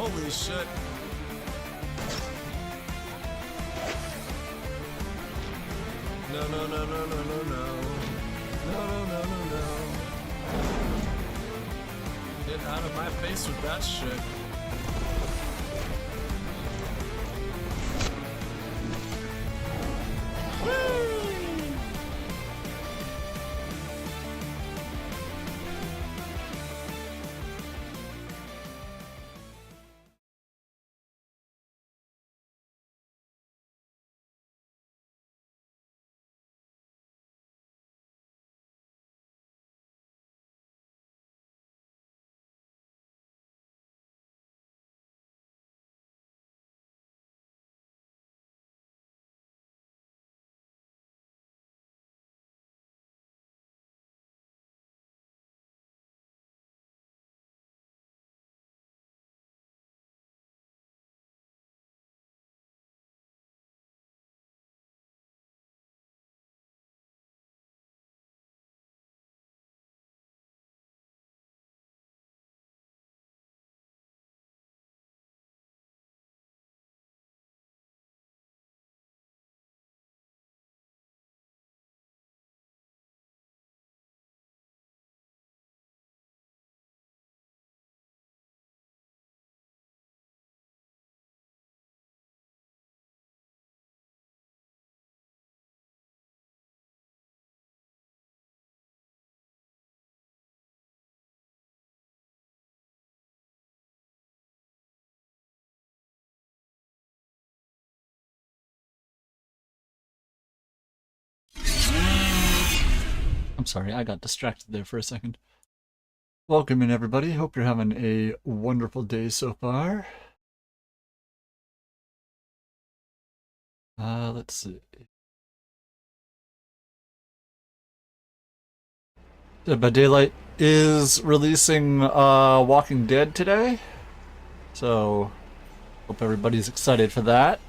Holy shit. No, no, no, no, no, no, no. No, no, no, no, no. Get out of my face with that shit. I'm sorry, I got distracted there for a second. Welcome in, everybody. Hope you're having a wonderful day so far. Let's see. Dead by Daylight is releasing Walking Dead today, so hope everybody's excited for that.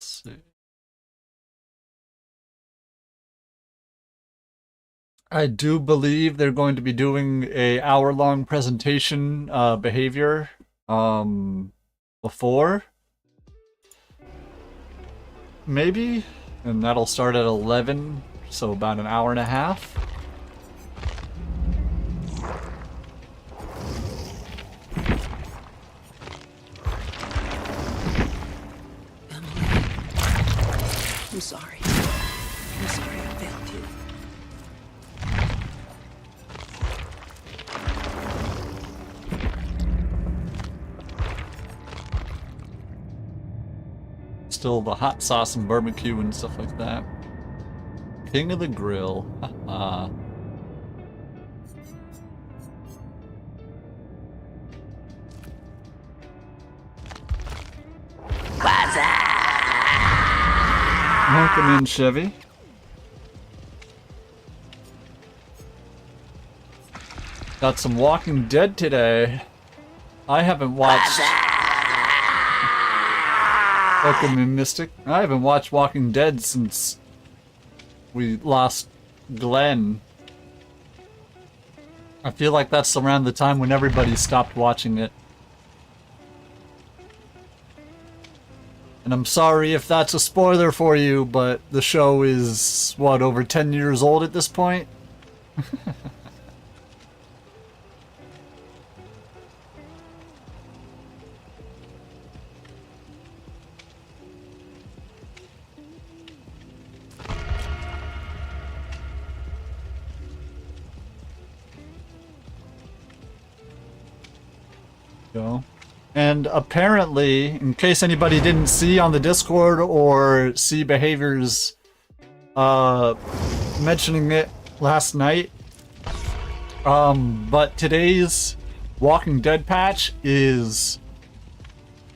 Let's see. I do believe they're going to be doing a hour-long presentation behavior before. Maybe, and that'll start at 11, so about an hour and a half. Emily, I'm sorry. I'm sorry I failed you. Still the hot sauce and barbecue and stuff like that. King of the Grill. Haha. Welcome in, Chevy. Got some Walking Dead today. I haven't watched... Welcome in, Mystic. I haven't watched Walking Dead since we lost Glenn. I feel like that's around the time when everybody stopped watching it. And I'm sorry if that's a spoiler for you, but the show is, what, over 10 years old at this point? Go. And apparently, in case anybody didn't see on the Discord or see behaviors mentioning it last night, but today's Walking Dead patch is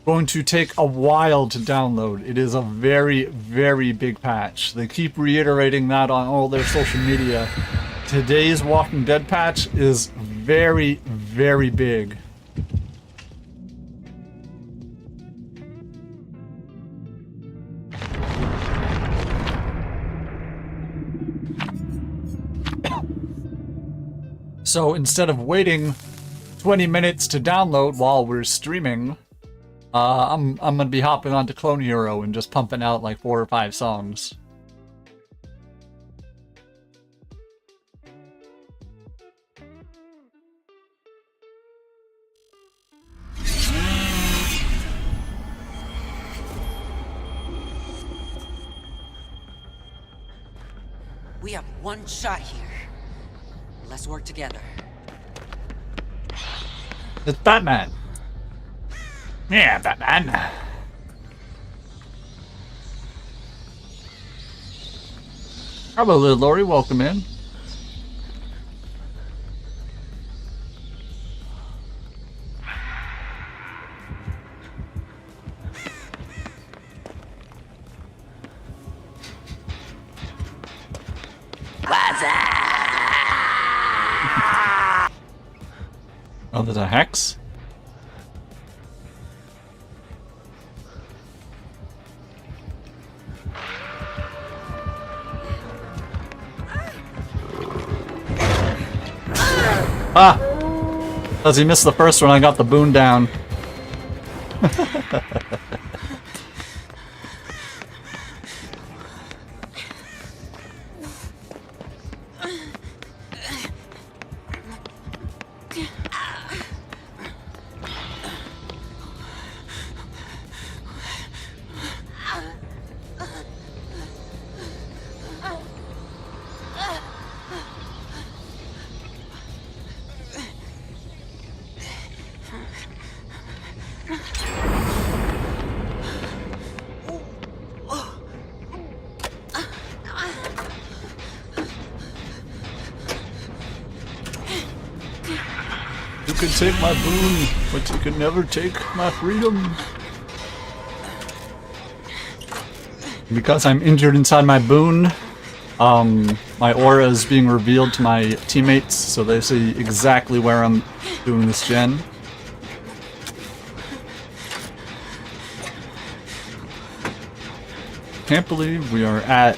going to take a while to download. It is a very, very big patch. They keep reiterating that on all their social media. Today's Walking Dead patch is very, very big. So instead of waiting 20 minutes to download while we're streaming, I'm gonna be hopping onto Clone Hero and just pumping out like 4 or 5 songs. We have one shot here. Let's work together. It's Batman. Yeah, Batman. Hello, little Lori. Welcome in. Oh, there's a hex? Ah! As he missed the first one, I got the boon down. You can take my boon, but you can never take my freedom. Because I'm injured inside my boon, my aura is being revealed to my teammates, so they see exactly where I'm doing this gen. Can't believe we are at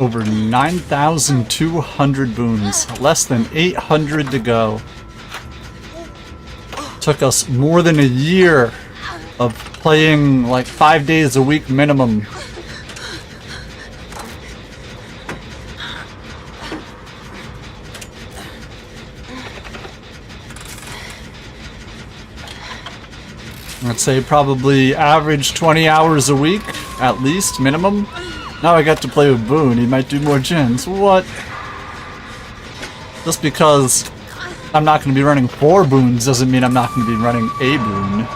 over 9,200 boons, less than 800 to go. Took us more than a year of playing like 5 days a week minimum. I'd say probably average 20 hours a week, at least, minimum. Now I get to play with Boone, he might do more gens. What? Just because I'm not going to be running 4 boons doesn't mean I'm not going to be running a boon.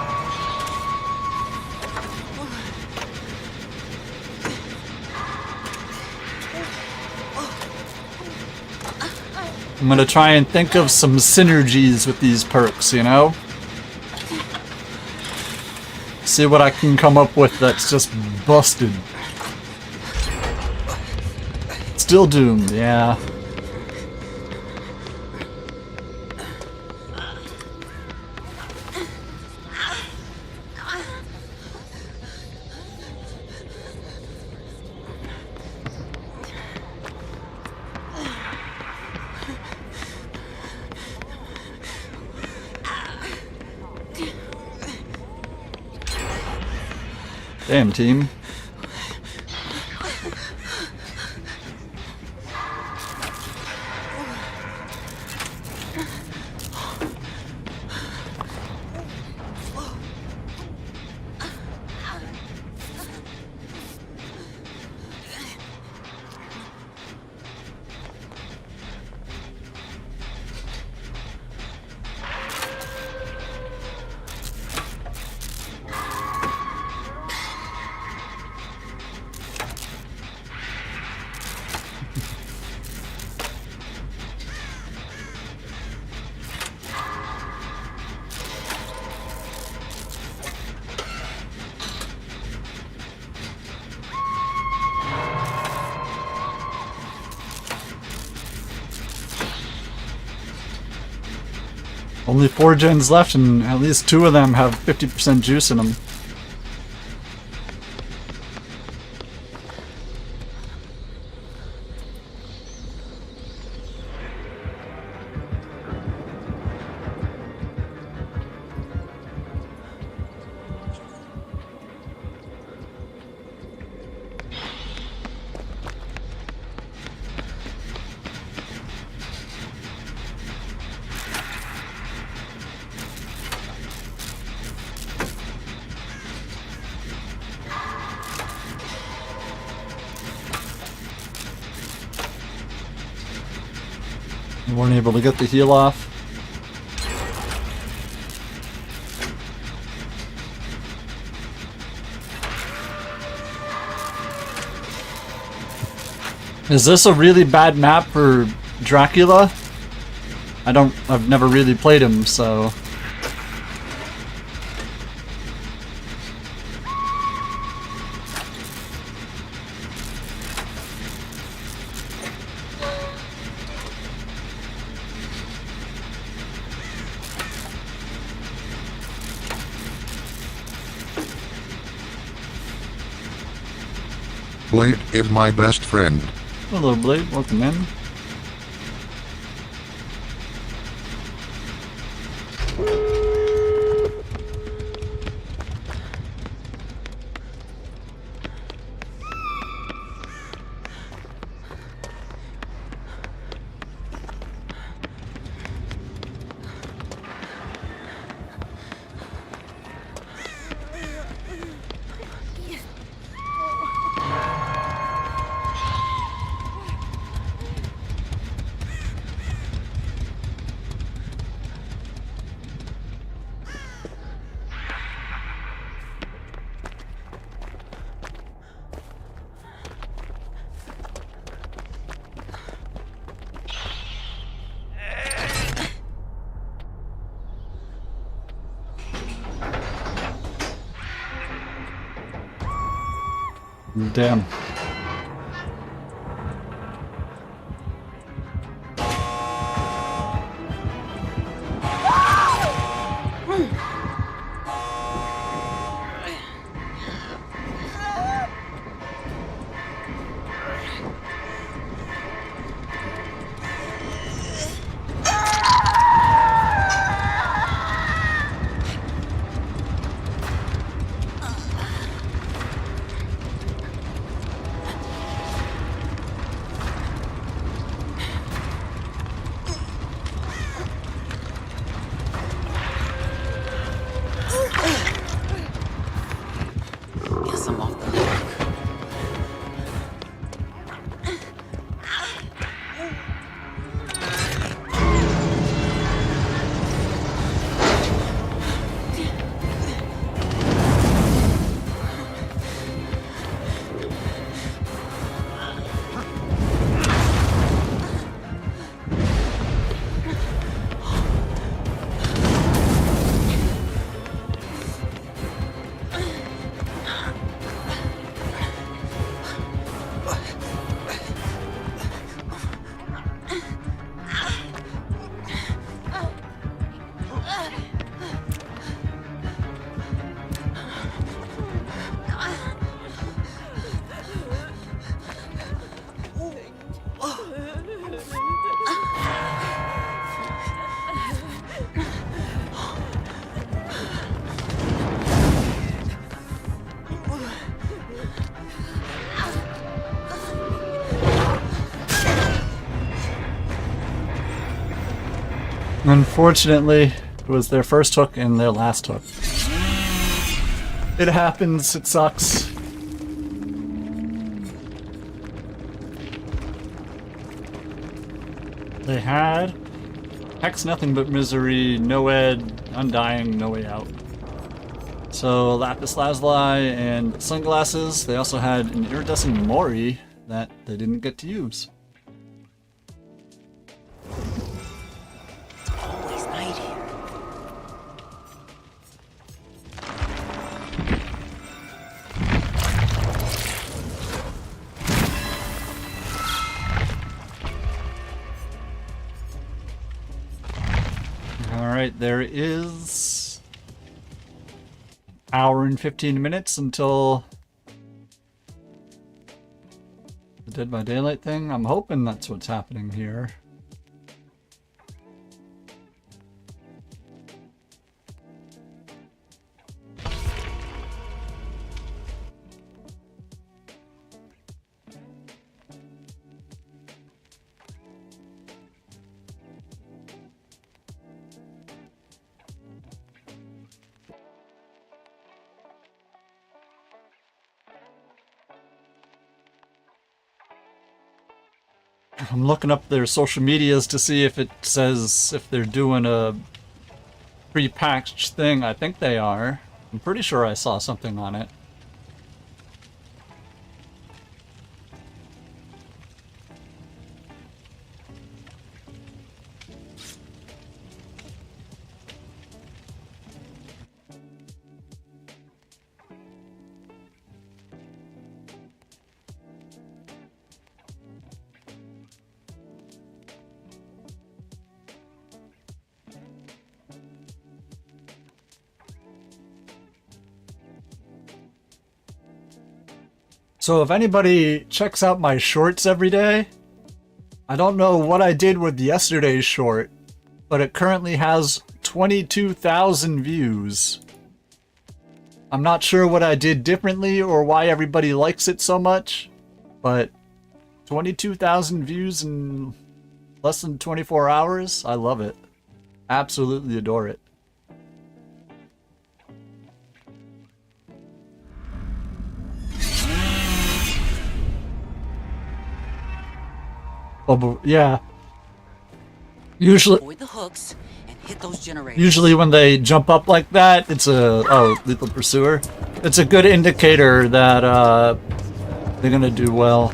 I'm going to try and think of some synergies with these perks, you know? See what I can come up with that's just busted. Still doomed, yeah. Damn, team. Only 4 gens left, and at least 2 of them have 50% juice in them. Weren't able to get the heal off. Is this a really bad map for Dracula? I've never really played him, so... Blade is my best friend. Hello, Blade. Welcome in. Damn. Guess I'm off the hook. Unfortunately, it was their first hook and their last hook. It happens, it sucks. They had Hex, Nothing But Misery, Noed, Undying, No Way Out. So Lapis Lazuli and Sunglasses. They also had an Iridescent Mori that they didn't get to use. Always night here. Alright, there is hour and 15 minutes until the Dead by Daylight thing. I'm hoping that's what's happening here. I'm looking up their social medias to see if it says if they're doing a pre-packaged thing. I think they are. I'm pretty sure I saw something on it. So if anybody checks out my shorts every day, I don't know what I did with yesterday's short, but it currently has 22,000 views. I'm not sure what I did differently or why everybody likes it so much, but 22,000 views in less than 24 hours? I love it. Absolutely adore it. Oh, but yeah. Avoid the hooks and hit those generators. Usually when they jump up like that, it's a... Oh, Lethal Pursuer. It's a good indicator that they're gonna do well.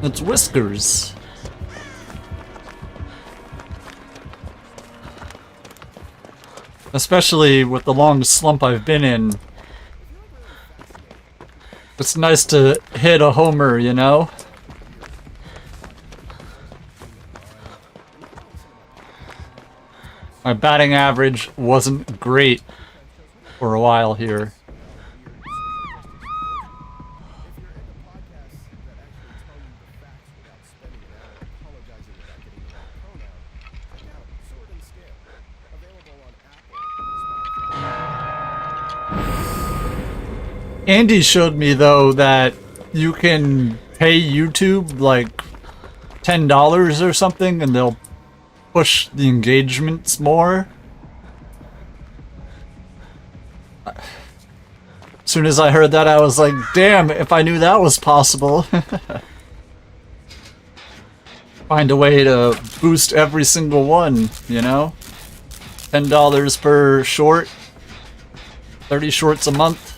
It's Whiskers. Especially with the long slump I've been in. It's nice to hit a homer, you know? My batting average wasn't great for a while here. Andy showed me, though, that you can pay YouTube like $10 or something and they'll push the engagements more. As soon as I heard that, I was like, damn, if I knew that was possible. Find a way to boost every single one, you know? $10 per short, 30 shorts a month.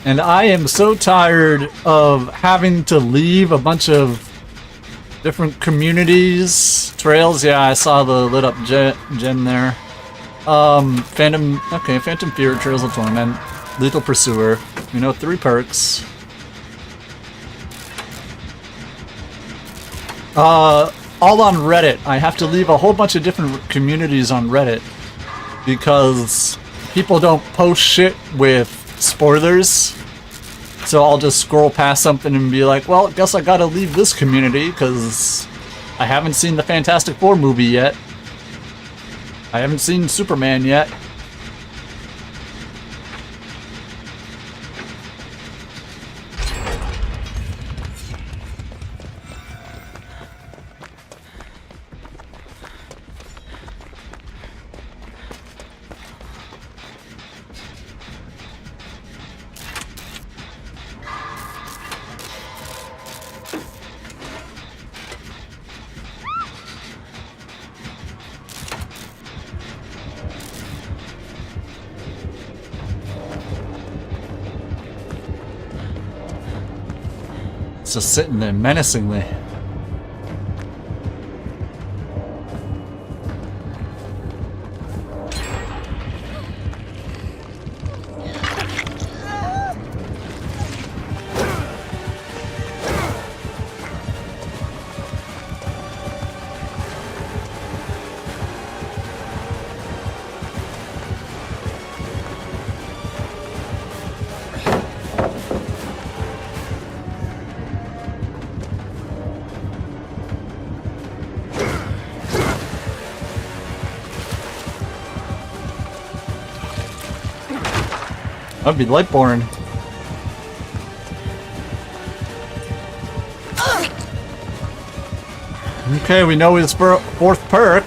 And I am so tired of having to leave a bunch of different communities. Trails, yeah, I saw the lit up gem there. Phantom Fear, Trails of Torment, Lethal Pursuer. You know, 3 perks. All on Reddit. I have to leave a whole bunch of different communities on Reddit because people don't post shit with spoilers. So I'll just scroll past something and be like, well, guess I gotta leave this community because I haven't seen the Fantastic Four movie yet. I haven't seen Superman yet. Just sitting there menacingly. That'd be Lightborn. Okay, we know his fourth perk.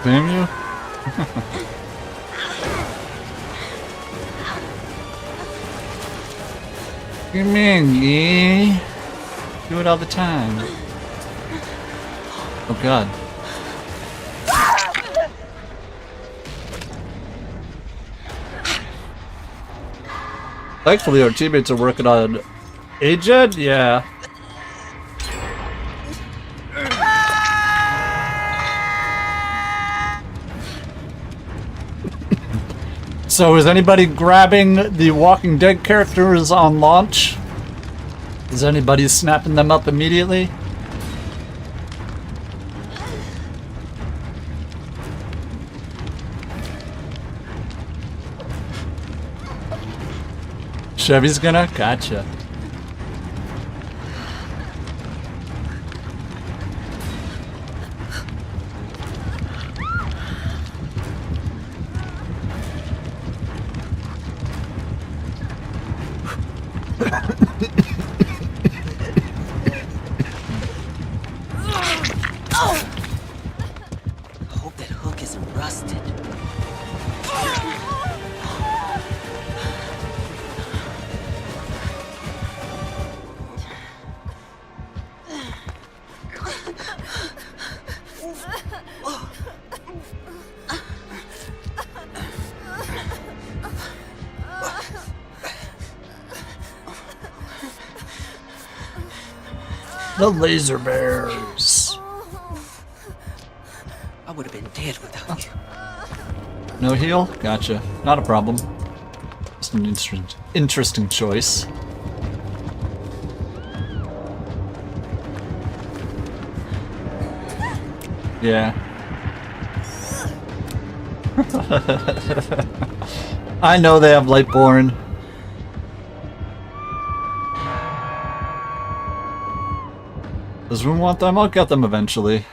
Damn you. Come in, yeah. Do it all the time. Oh god. Thankfully our teammates are working on Aged? Yeah. So is anybody grabbing the Walking Dead characters on launch? Is anybody snapping them up immediately? Chevy's gonna? Gotcha. Hope that hook isn't rusted. The laser bears. I would have been dead without you. No heal? Gotcha. Not a problem. Just an interesting choice. Yeah. I know they have Lightborn. Does we want them? I'll get them eventually.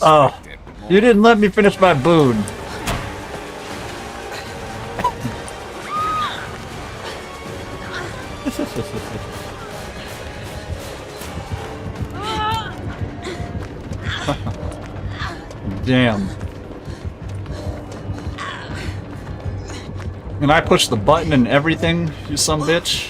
Oh, you didn't let me finish my boon. Damn. And I push the button and everything, you some bitch.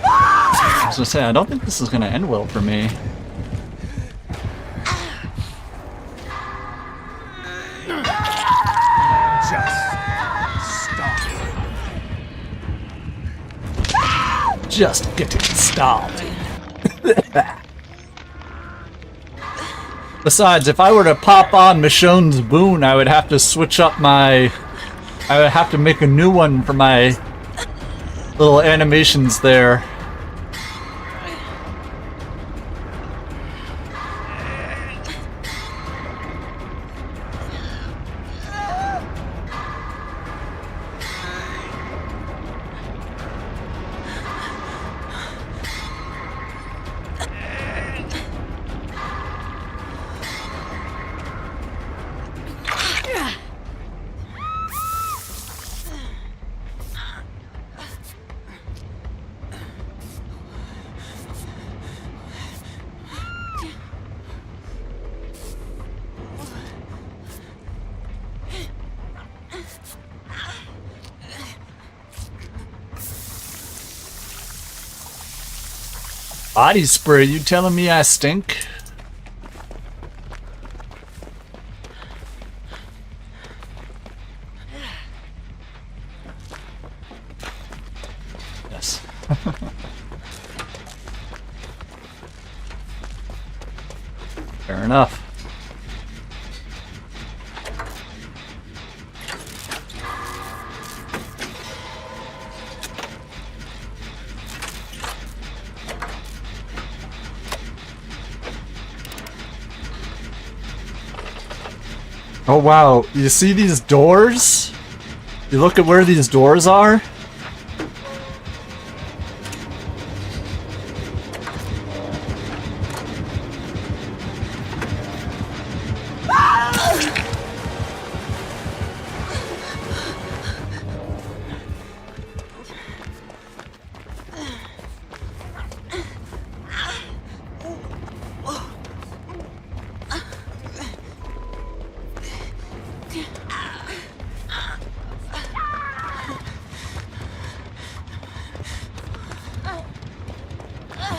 I was gonna say, I don't think this is gonna end well for me. Just getting started. Besides, if I were to pop on Michonne's boon, I would have to switch up my... I would have to make a new one for my little animations there. Body spray, you telling me I stink? Yes. Fair enough. Oh wow, you see these doors? You look at where these doors are?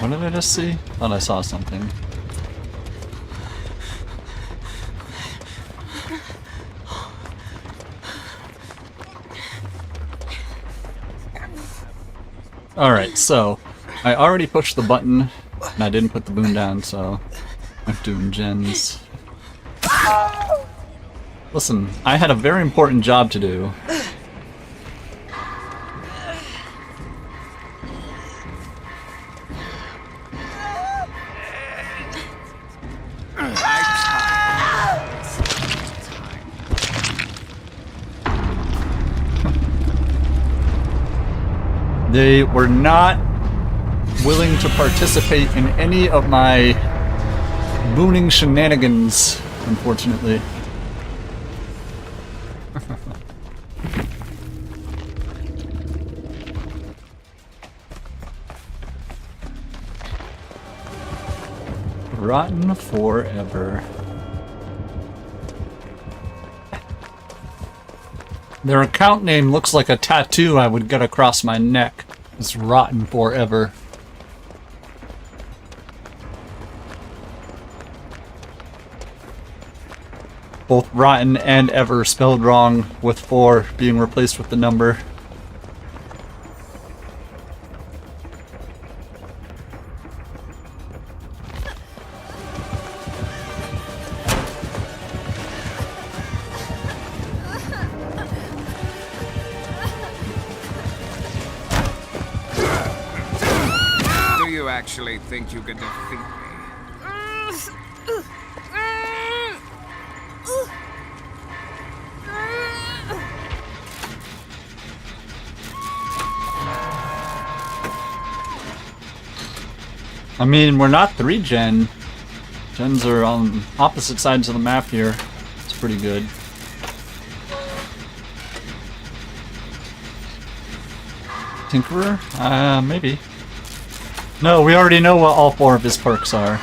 What did I just see? Thought I saw something. Alright, so I already pushed the button and I didn't put the boom down, so I'm doing gens. Listen, I had a very important job to do. They were not willing to participate in any of my mooning shenanigans, unfortunately. Rotten forever. Their account name looks like a tattoo I would get across my neck. It's rotten forever. Both rotten and ever spelled wrong, with 4 being replaced with the number. Actually think you can defeat me? I mean, we're not 3-gen. Gens are on opposite sides of the map here. It's pretty good. Tinkerer? Maybe. No, we already know what all 4 of his perks are.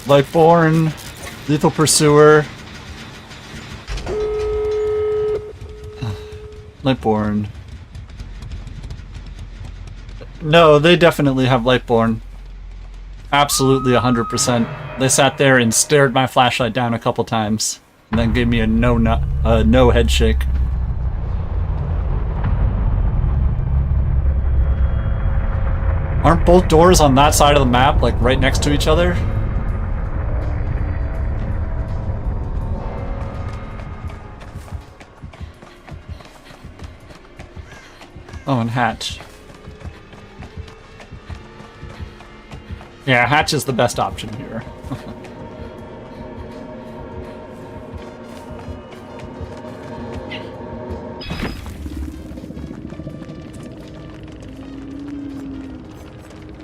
Lightborn, Lethal Pursuer. Lightborn. No, they definitely have Lightborn. Absolutely 100%. They sat there and stared my flashlight down a couple times, and then gave me a no head shake. Aren't both doors on that side of the map, like, right next to each other? Oh, and Hatch. Yeah, Hatch is the best option here.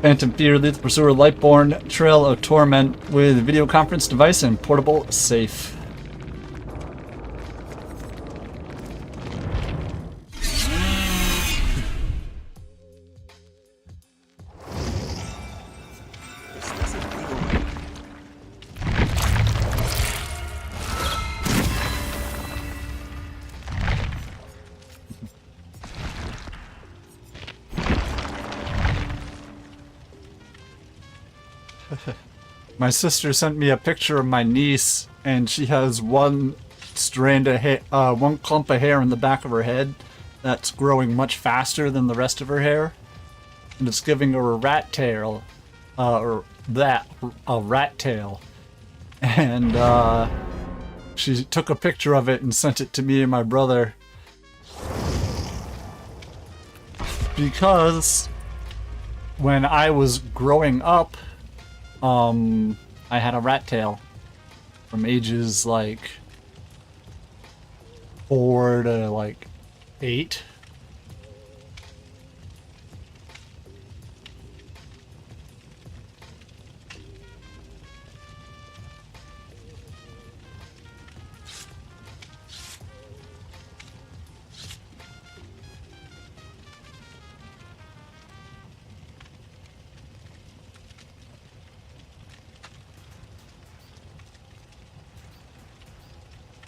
Phantom Fear, Lethal Pursuer, Lightborn, Trail of Torment with video conference device and portable safe. My sister sent me a picture of my niece, and she has one strand of hair, one clump of hair in the back of her head that's growing much faster than the rest of her hair, and it's giving her a rat tail, a rat tail, and she took a picture of it and sent it to me and my brother because when I was growing up, I had a rat tail from ages like 4 to like 8.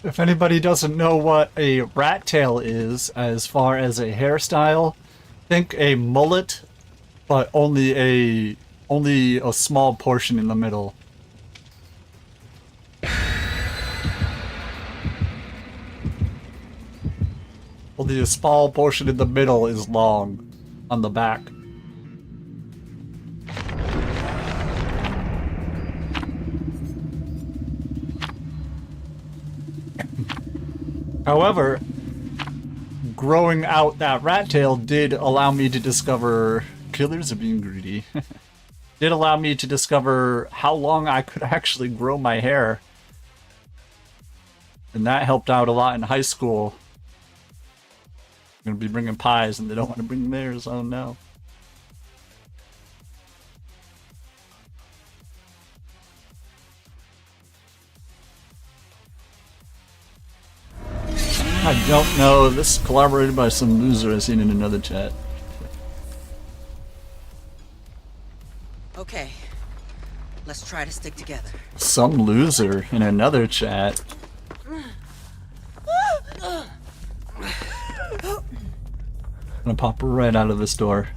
If anybody doesn't know what a rat tail is, as far as a hairstyle, think a mullet, but only a small portion in the middle. Only a small portion in the middle is long on the back. However, growing out that rat tail did allow me to discover killers are being greedy. Did allow me to discover how long I could actually grow my hair. And that helped out a lot in high school. I'm gonna be bringing pies and they don't want to bring theirs, oh no. I don't know. This is collaborated by some loser I've seen in another chat. Okay, let's try to stick together. Some loser in another chat. Gonna pop right out of this door.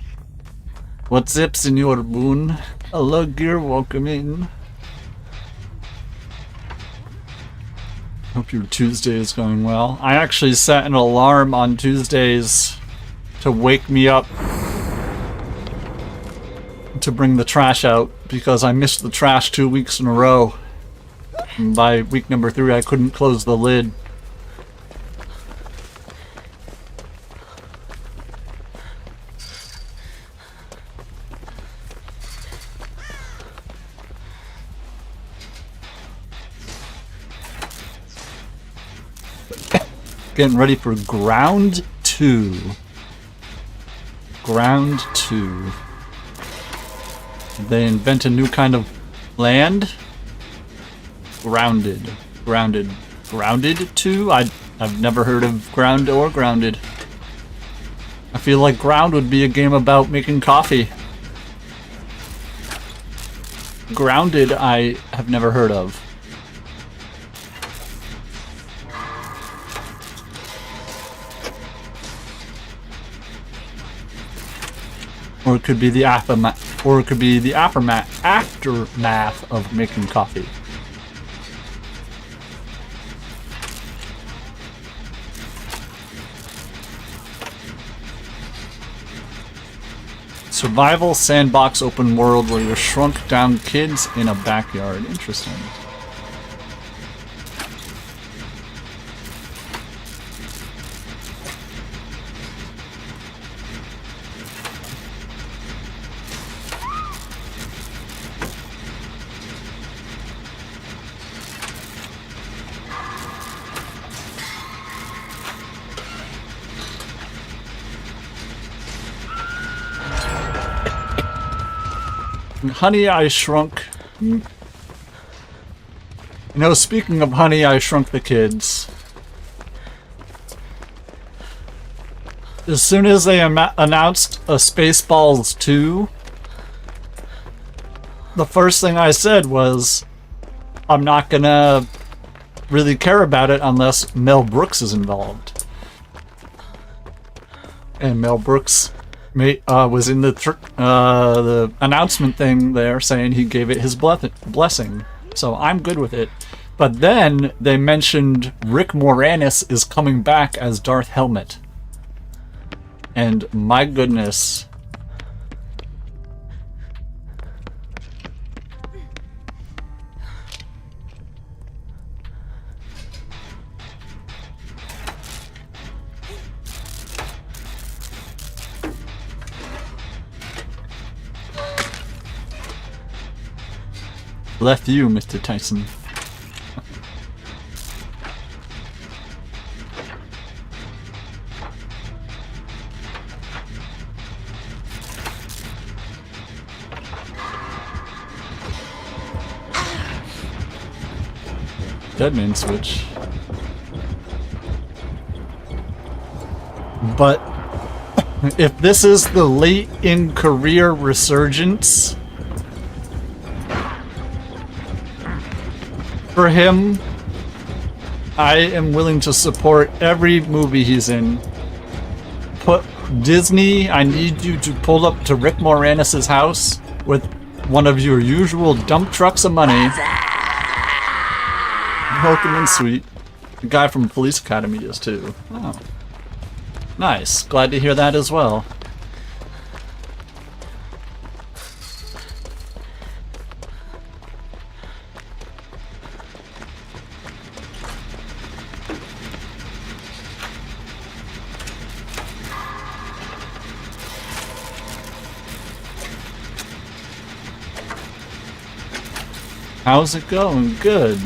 What's up, Senor Boone? Hello, gear, welcome in. Hope your Tuesday is going well. I actually set an alarm on Tuesdays to wake me up to bring the trash out because I missed the trash 2 weeks in a row. And by week number 3, I couldn't close the lid. Getting ready for Ground 2. Ground 2. They invent a new kind of land? Grounded. Grounded. Grounded 2? I've never heard of Ground or Grounded. I feel like Ground would be a game about making coffee. Grounded I have never heard of. Or it could be the aftermath, aftermath of making coffee. Survival sandbox open world where you're shrunk down kids in a backyard. Interesting. Honey, I Shrunk. You know, speaking of Honey, I Shrunk the Kids. As soon as they announced a Spaceballs 2, the first thing I said was, I'm not gonna really care about it unless Mel Brooks is involved. And Mel Brooks was in the announcement thing there saying he gave it his blessing. So I'm good with it. But then they mentioned Rick Moranis is coming back as Darth Helmet. And my goodness. Left you, Mr. Tyson. Deadman switch. But if this is the late in career resurgence for him, I am willing to support every movie he's in. Put Disney, I need you to pull up to Rick Moranis' house with one of your usual dump trucks of money. Welcome in, sweet. The guy from Police Academy is too. Oh. Nice. Glad to hear that as well. How's it going? Good.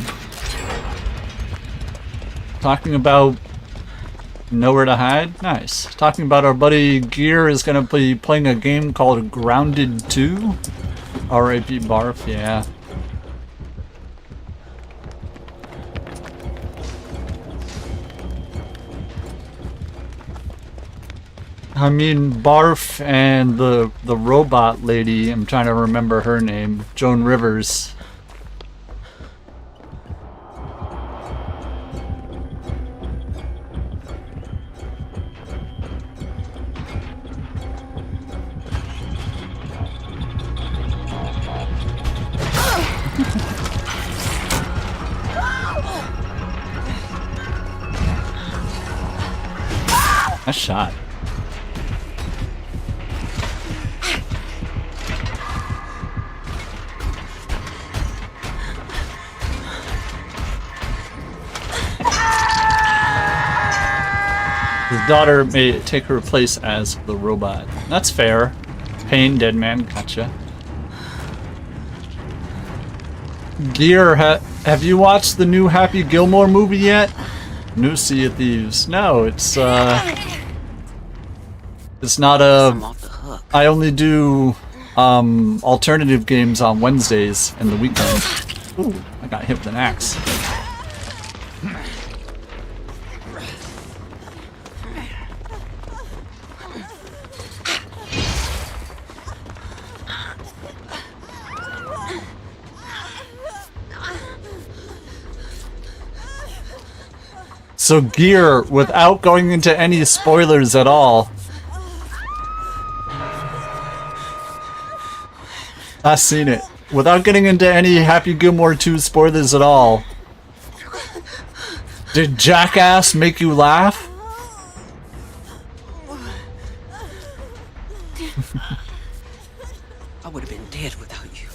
Talking about nowhere to hide? Nice. Talking about our buddy Gear is going to be playing a game called Grounded 2? R.I.P. Barf, yeah. I mean, Barf and the robot lady, I'm trying to remember her name, Joan Rivers. Nice shot. His daughter may take her place as the robot. That's fair. Pain, dead man, gotcha. Gear, have you watched the new Happy Gilmore movie yet? New Sea of Thieves. No, it's not a... I only do alternative games on Wednesdays and the weekend. Ooh, I got hit with an axe. So Gear, without going into any spoilers at all, I've seen it. Without getting into any Happy Gilmore 2 spoilers at all, did Jackass make you laugh? I would have been dead without you.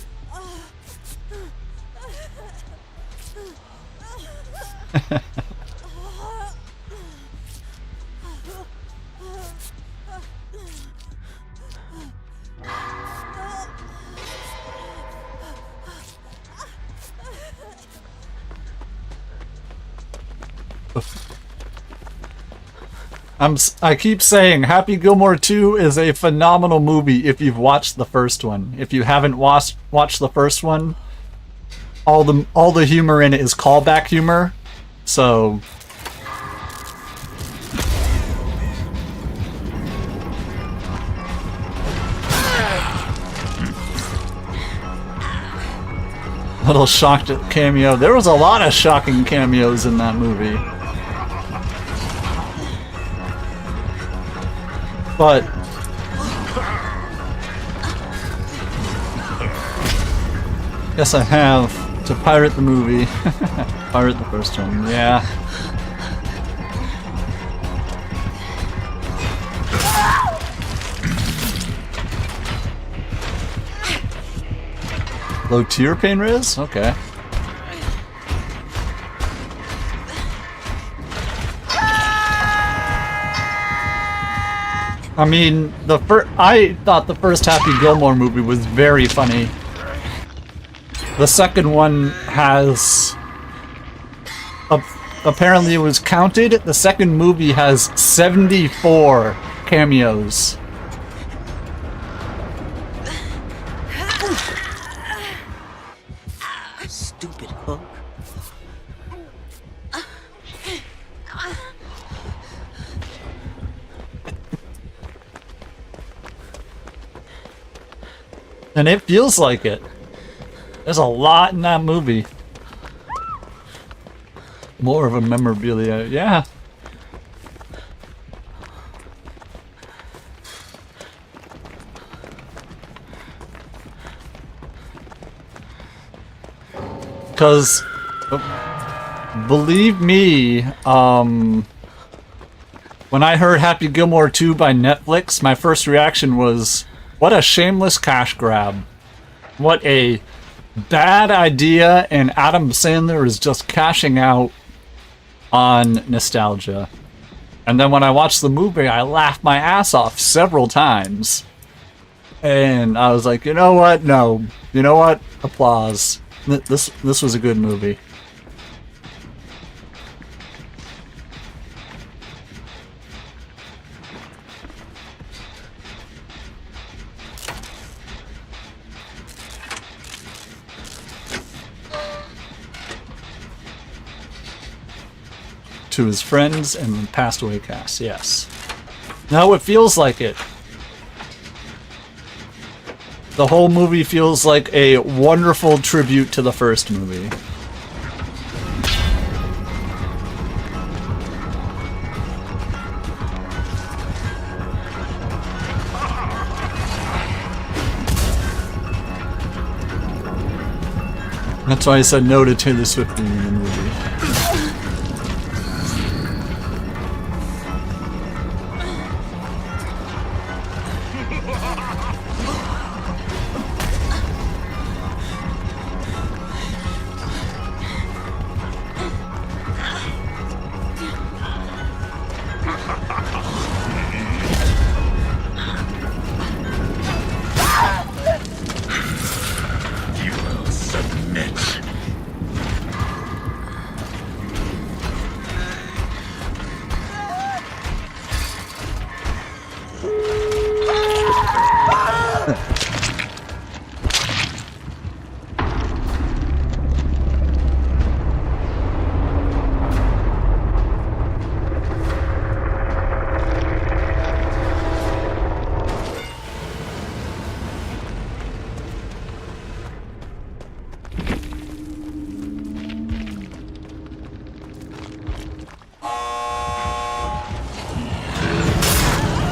I keep saying Happy Gilmore 2 is a phenomenal movie if you've watched the first one. If you haven't watched the first one, all the humor in it is callback humor. So little shocked cameo. There was a lot of shocking cameos in that movie. But Yes, I have. To pirate the movie. Pirate the first one, yeah. Low tier pain riz? Okay. I mean, I thought the first Happy Gilmore movie was very funny. The second one has... apparently it was counted. The second movie has 74 cameos. Stupid hook. And it feels like it. There's a lot in that movie. More of a memorabilia, yeah. Because, believe me, when I heard Happy Gilmore 2 by Netflix, my first reaction was, what a shameless cash grab. What a bad idea, and Adam Sandler is just cashing out on nostalgia. And then when I watched the movie, I laughed my ass off several times. And I was like, you know what? No. You know what? Applause. This was a good movie. To his friends and passed away cast, yes. Now it feels like it. The whole movie feels like a wonderful tribute to the first movie. That's why I said no to Taylor Swift being in the movie.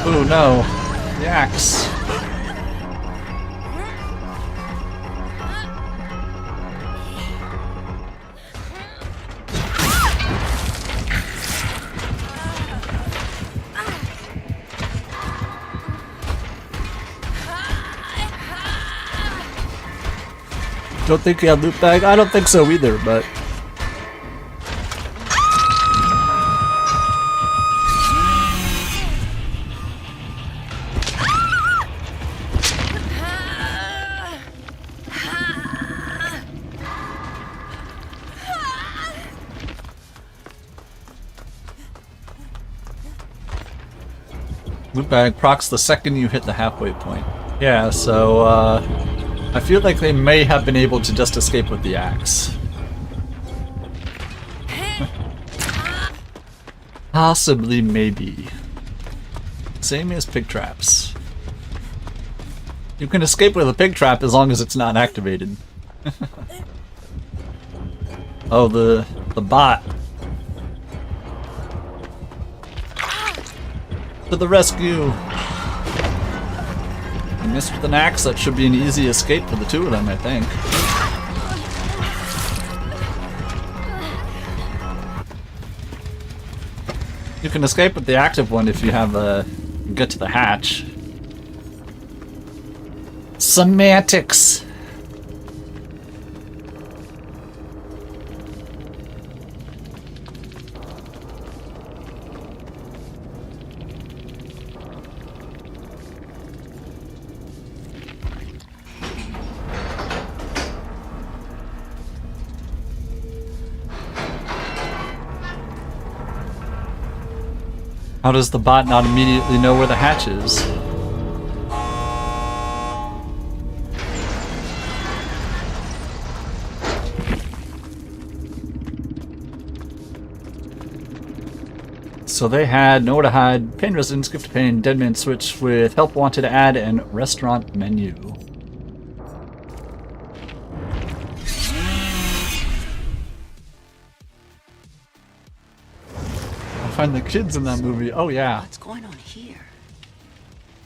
Oh no, the axe. Don't think he had loot bag? I don't think so either, but... Loot bag procs the second you hit the halfway point. Yeah, so, I feel like they may have been able to just escape with the axe. Possibly, maybe. Same as pig traps. You can escape with a pig trap as long as it's not activated. Oh, the bot. To the rescue! I missed with an axe. That should be an easy escape for the two of them, I think. You can escape with the active one if you have get to the hatch. Semantics. How does the bot not immediately know where the hatch is? So they had nowhere to hide, pain residence, gift to pain, dead man switch with help wanted to add, and restaurant menu. Find the kids in that movie. Oh yeah. What's going on here?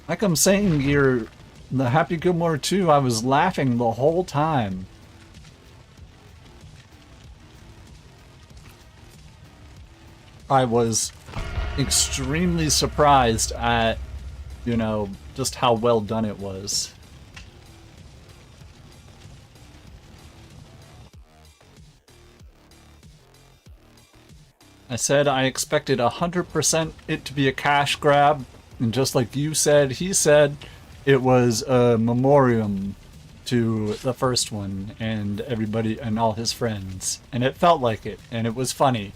Like I'm saying, you're the Happy Gilmore 2, I was laughing the whole time. I was extremely surprised at, you know, just how well done it was. I said I expected 100% it to be a cash grab, and just like you said, he said it was a memoriam to the first one and everybody and all his friends. And it felt like it, and it was funny.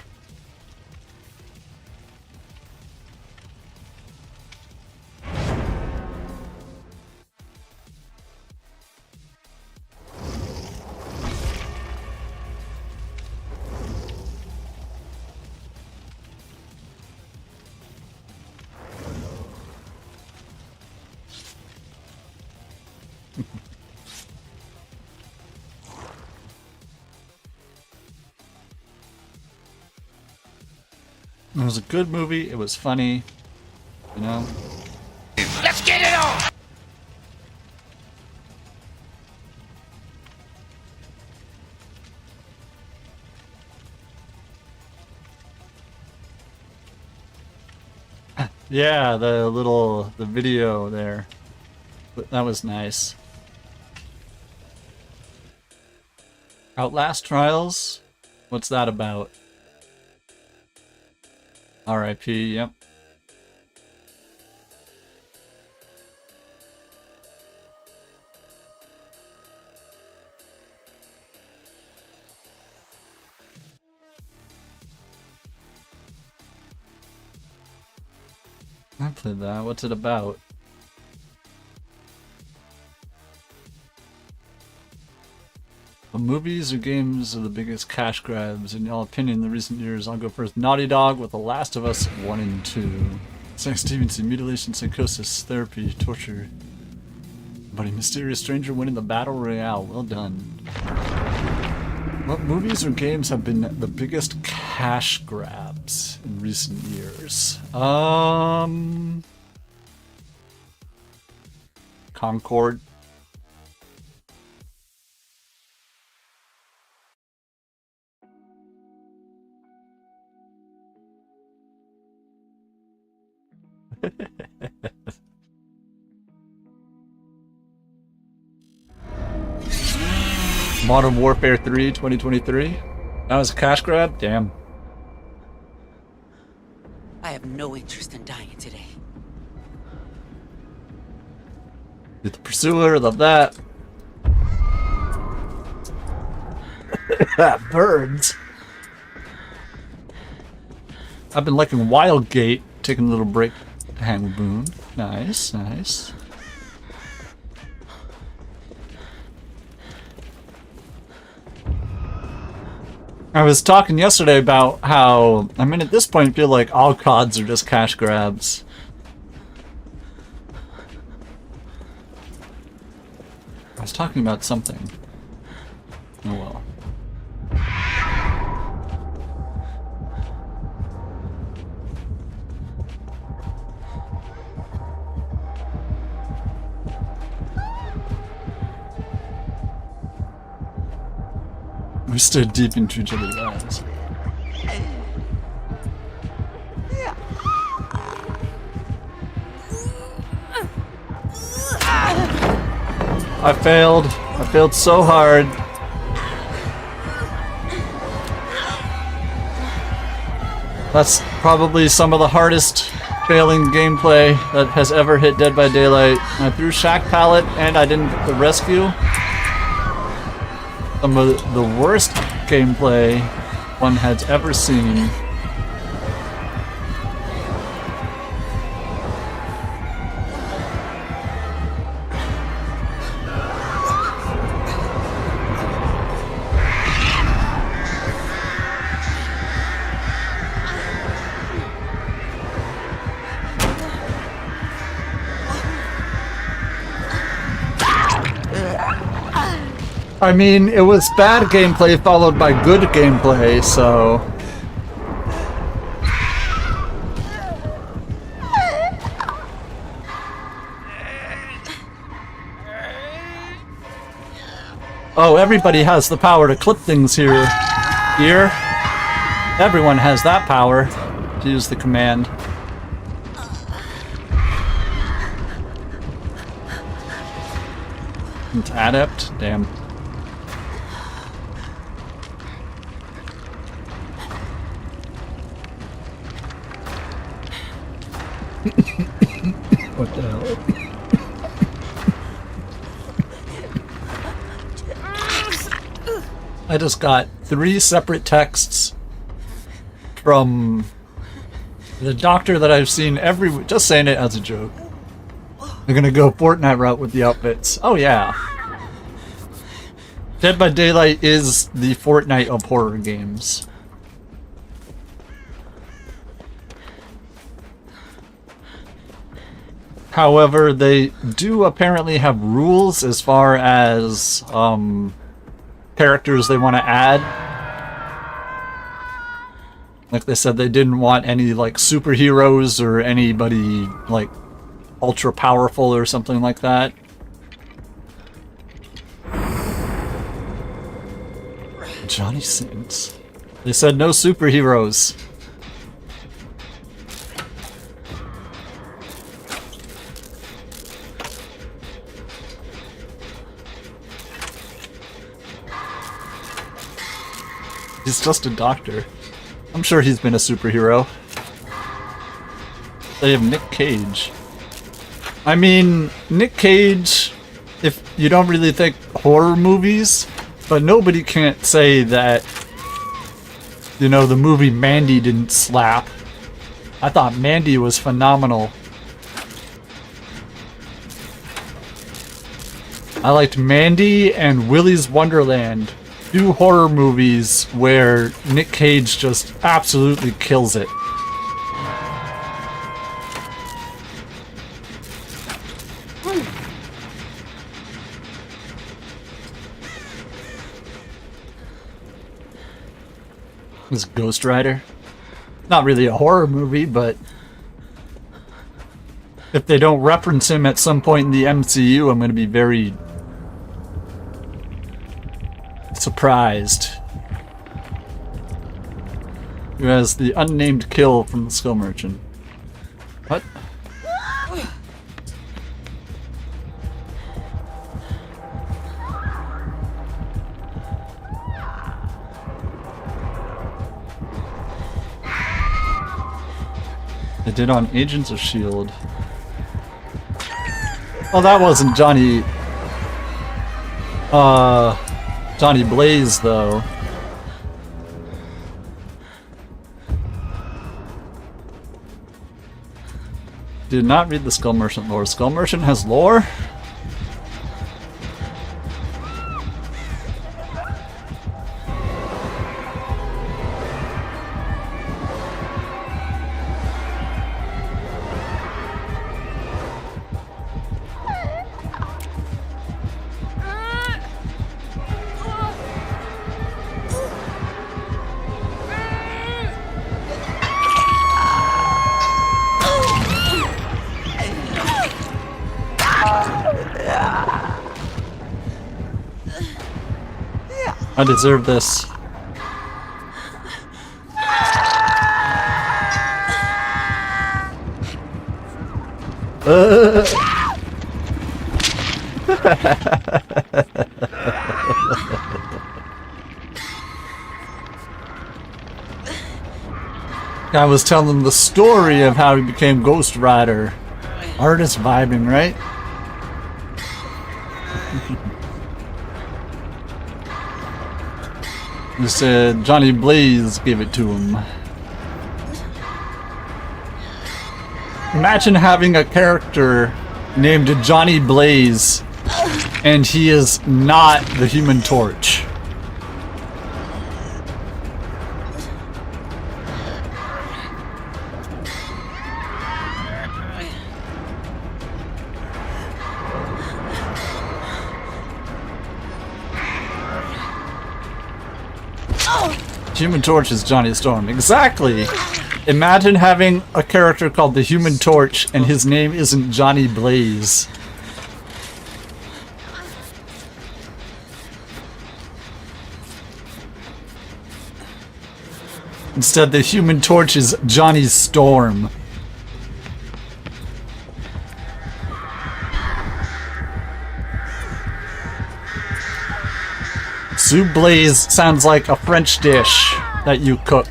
It was a good movie, it was funny, you know? Let's get it on! Yeah, the video there. That was nice. Outlast Trials? What's that about? R.I.P., yep. I played that. What's it about? The movies or games are the biggest cash grabs in your opinion in the recent years. I'll go first. Naughty Dog with The Last of Us 1 and 2. Sex, deviancy, mutilation, psychosis, therapy, torture. But a mysterious stranger winning the battle royale. Well done. What movies or games have been the biggest cash grabs in recent years? Concord. Modern Warfare 3 2023. That was a cash grab? Damn. I have no interest in dying today. You're the pursuer, love that. Birds. I've been liking Wildgate, taking a little break to hang with Boone. Nice, nice. I was talking yesterday about how, I mean, at this point, I feel like all CODs are just cash grabs. I was talking about something. Oh well. We stood deep into each other's eyes. I failed. I failed so hard. That's probably some of the hardest failing gameplay that has ever hit Dead by Daylight. I threw Shack Pallet and I didn't get the rescue. Some of the worst gameplay one has ever seen. I mean, it was bad gameplay followed by good gameplay, so... Oh, everybody has the power to clip things here. Here. Everyone has that power to use the command. It's adept? Damn. What the hell? I just got 3 separate texts from the doctor that I've seen just saying it as a joke. They're gonna go Fortnite route with the outfits. Oh yeah. Dead by Daylight is the Fortnite of horror games. However, they do apparently have rules as far as characters they want to add. Like they said, they didn't want any like superheroes or anybody like ultra powerful or something like that. Johnny Sins. They said no superheroes. He's just a doctor. I'm sure he's been a superhero. They have Nick Cage. I mean, Nick Cage, if you don't really think horror movies, but nobody can't say that, you know, the movie Mandy didn't slap. I thought Mandy was phenomenal. I liked Mandy and Willy's Wonderland. 2 horror movies where Nick Cage just absolutely kills it. Was Ghost Rider? Not really a horror movie, but if they don't reference him at some point in the MCU, I'm going to be very surprised. Who has the unnamed kill from the Skull Merchant? What? They did on Agents of S.H.I.E.L.D. Oh, that wasn't Johnny Blaze, though. Did not read the Skull Merchant lore. Skull Merchant has lore? I deserve this. I was telling the story of how he became Ghost Rider. Artist vibing, right? He said Johnny Blaze gave it to him. Imagine having a character named Johnny Blaze and he is not the Human Torch. Human Torch is Johnny Storm. Exactly! Imagine having a character called the Human Torch and his name isn't Johnny Blaze. Instead, the Human Torch is Johnny Storm. Soup Blaze sounds like a French dish that you cook.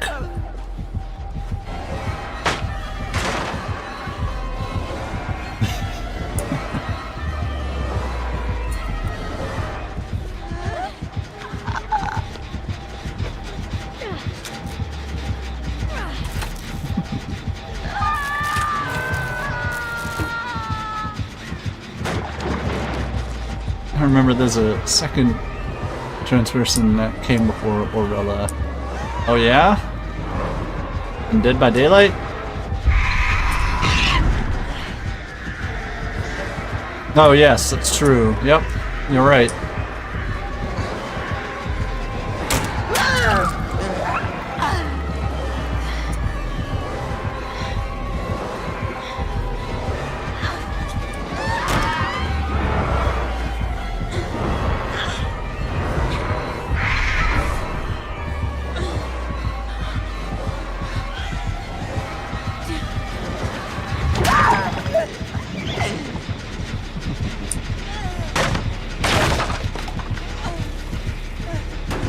I remember there's a second trans person that came before Orvella. Oh yeah? And Dead by Daylight? Oh yes, that's true. Yep, you're right.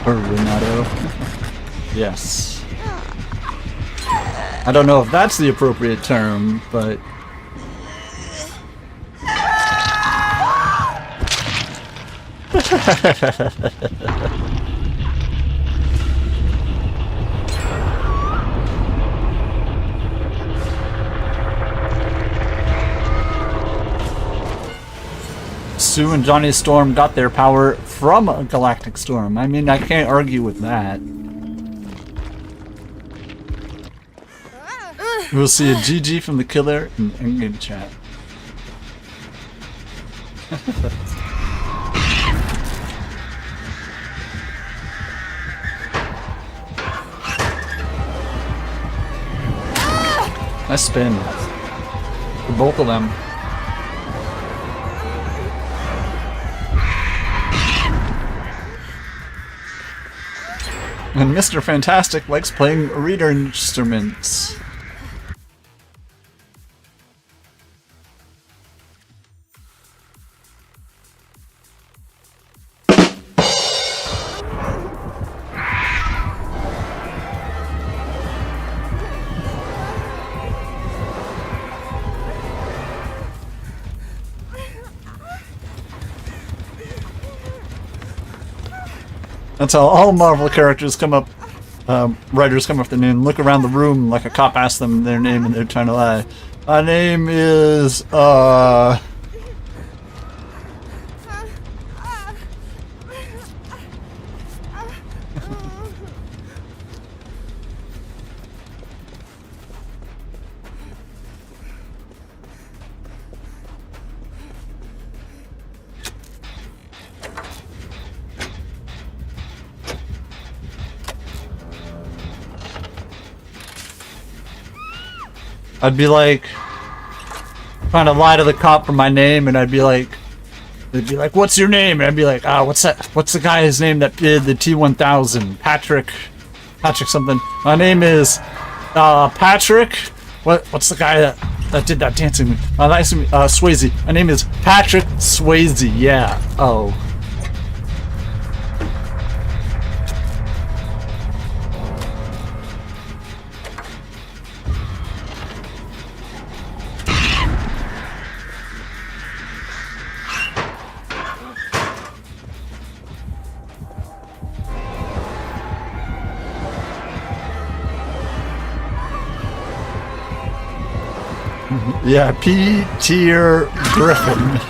Renato. Yes. I don't know if that's the appropriate term, but... Sue and Johnny Storm got their power from a galactic storm. I mean, I can't argue with that. We'll see a GG from the killer in Endgame chat. Nice spin. For both of them. And Mr. Fantastic likes playing reader instruments. That's how all Marvel characters come up, writers come up with their name, look around the room like a cop asks them their name and they're trying to lie. My name is, I'd be like trying to lie to the cop for my name, and I'd be like, they'd be like, "What's your name?" And I'd be like, "Ah, what's that? What's the guy's name that did the T-1000? Patrick something. My name is Patrick. What's the guy that that did that dancing. Nice to meet Swayze. My name is Patrick Swayze. Yeah. Oh. Yeah, P-tier Griffin.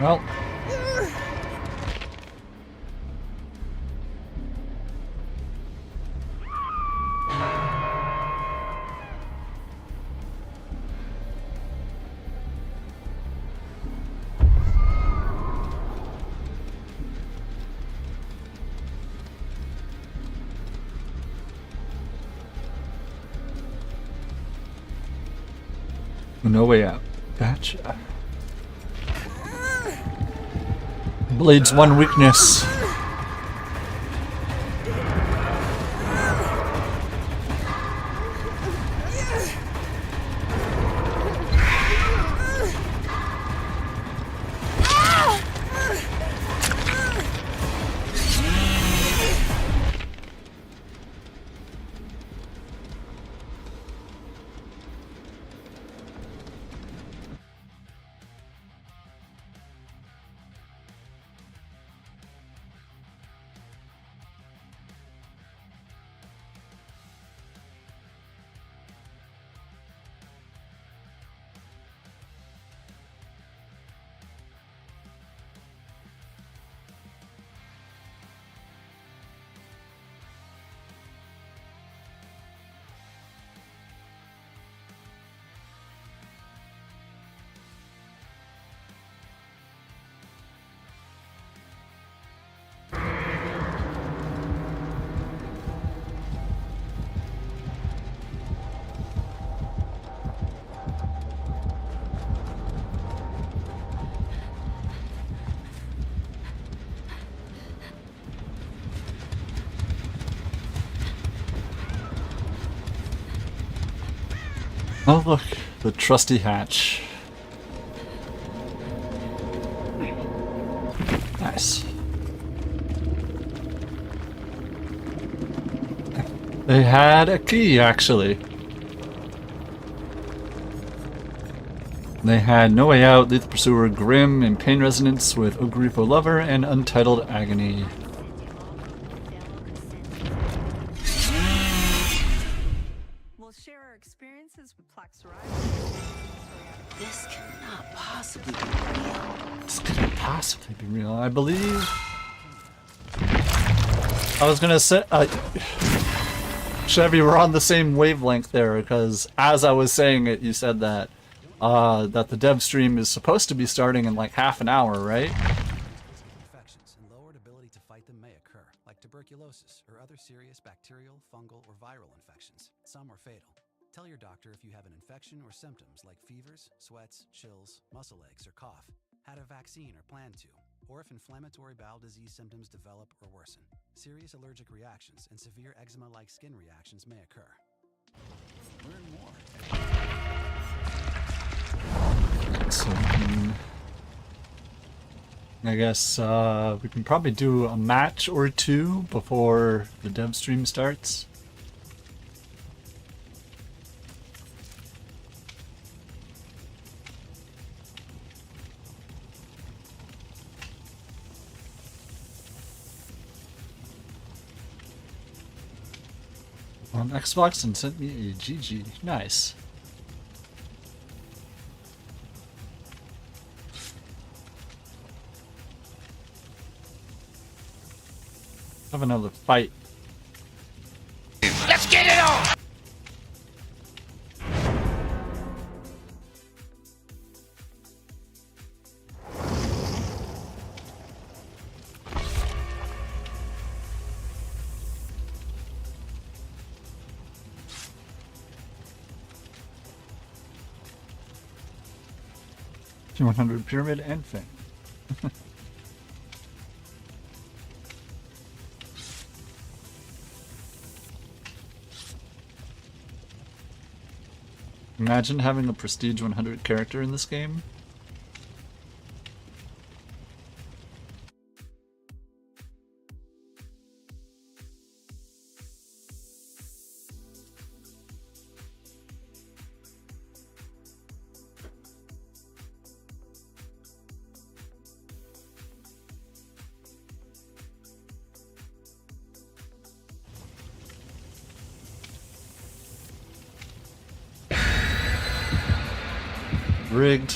Well. No way out. Gotcha. Blade's one weakness. Oh look, the trusty hatch. Nice. They had a key, actually. They had No Way Out, Lethal Pursuer, Grim, and Pain Resonance with Ogrifo Lover, and Untitled Agony. We'll share our experiences with plaque psoriasis. This cannot possibly be real. This couldn't possibly be real, I believe. I was gonna say, Chevy, we're on the same wavelength there, because as I was saying it, you said that that the dev stream is supposed to be starting in like half an hour, right? Infections and lowered ability to fight them may occur, like tuberculosis or other serious bacterial, fungal, or viral infections. Some are fatal. Tell your doctor if you have an infection or symptoms like fevers, sweats, chills, muscle aches, or cough, had a vaccine or plan to, or if inflammatory bowel disease symptoms develop or worsen. Serious allergic reactions and severe eczema-like skin reactions may occur. Learn more. So I guess we can probably do a match or two before the dev stream starts. On Xbox and sent me a GG. Nice. Have another fight. Let's get it on! 100 pyramid and thing. Imagine having a prestige 100 character in this game. Rigged.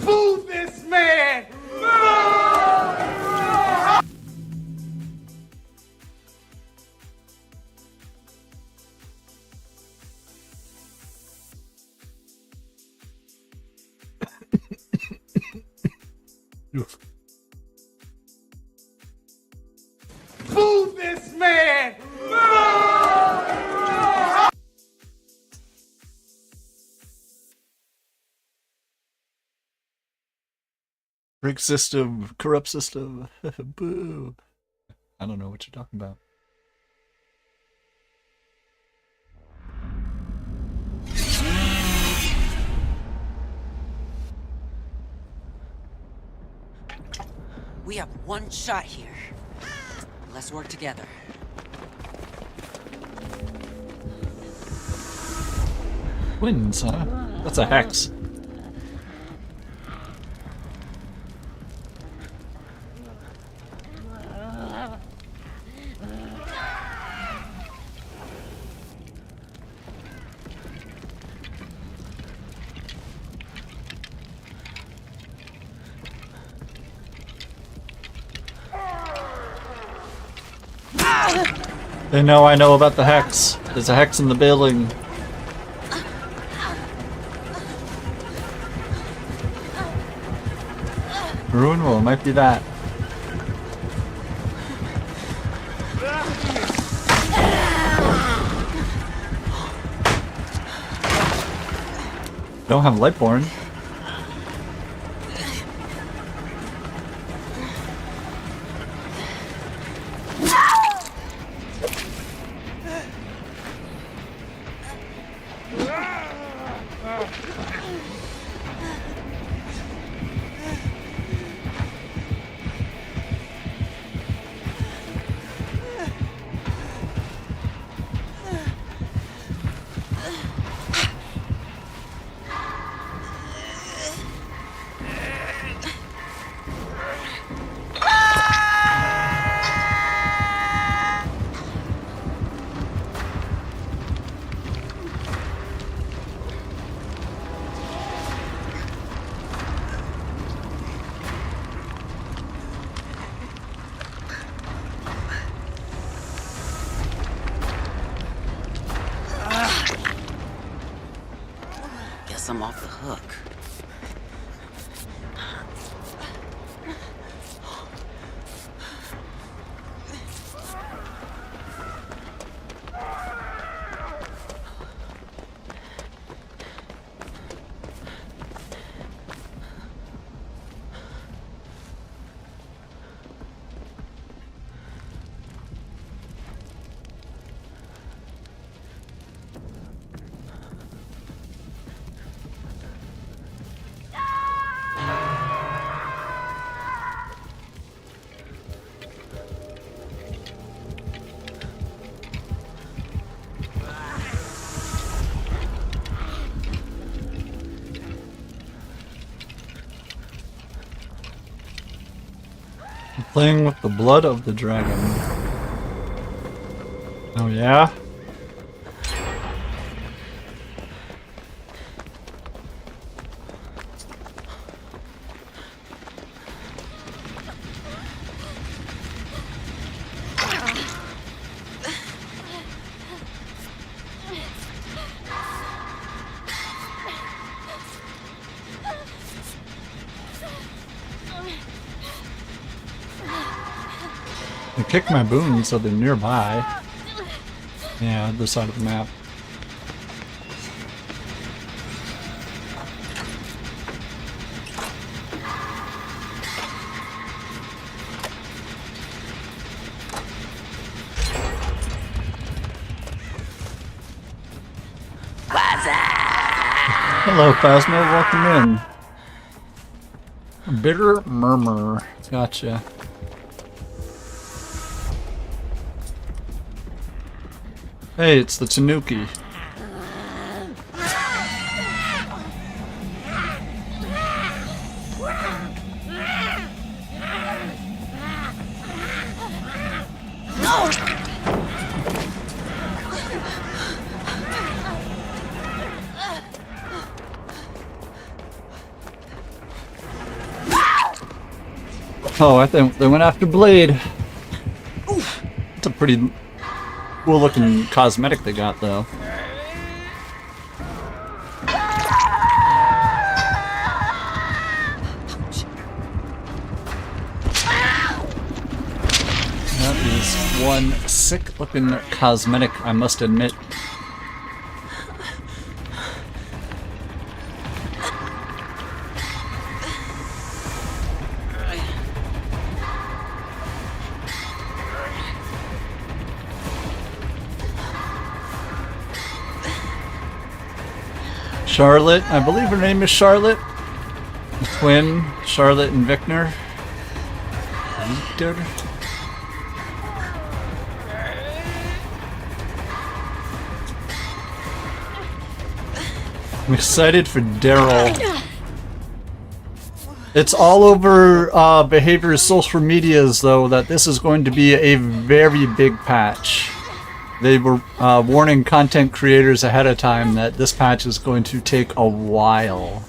Move this man! Move this man! Rigged system, corrupt system. Boo. I don't know what you're talking about. We have one shot here. Let's work together. Twins, huh? That's a hex. They know I know about the hex. There's a hex in the building. Ruin will, might be that. Don't have Lightborn. Guess I'm off the hook. Playing with the blood of the dragon. Oh yeah? I picked my boons so they're nearby. Yeah, other side of the map. Hello, Phasma. Welcome in. Bitter murmur. Gotcha. Hey, it's the Tanuki. Oh, I think they went after Blade. It's a pretty cool looking cosmetic they got, though. That is one sick looking cosmetic, I must admit. Charlotte, I believe her name is Charlotte. The twin, Charlotte and Victor. I'm excited for Daryl. It's all over Behavior's social medias, though, that this is going to be a very big patch. They were warning content creators ahead of time that this patch is going to take a while.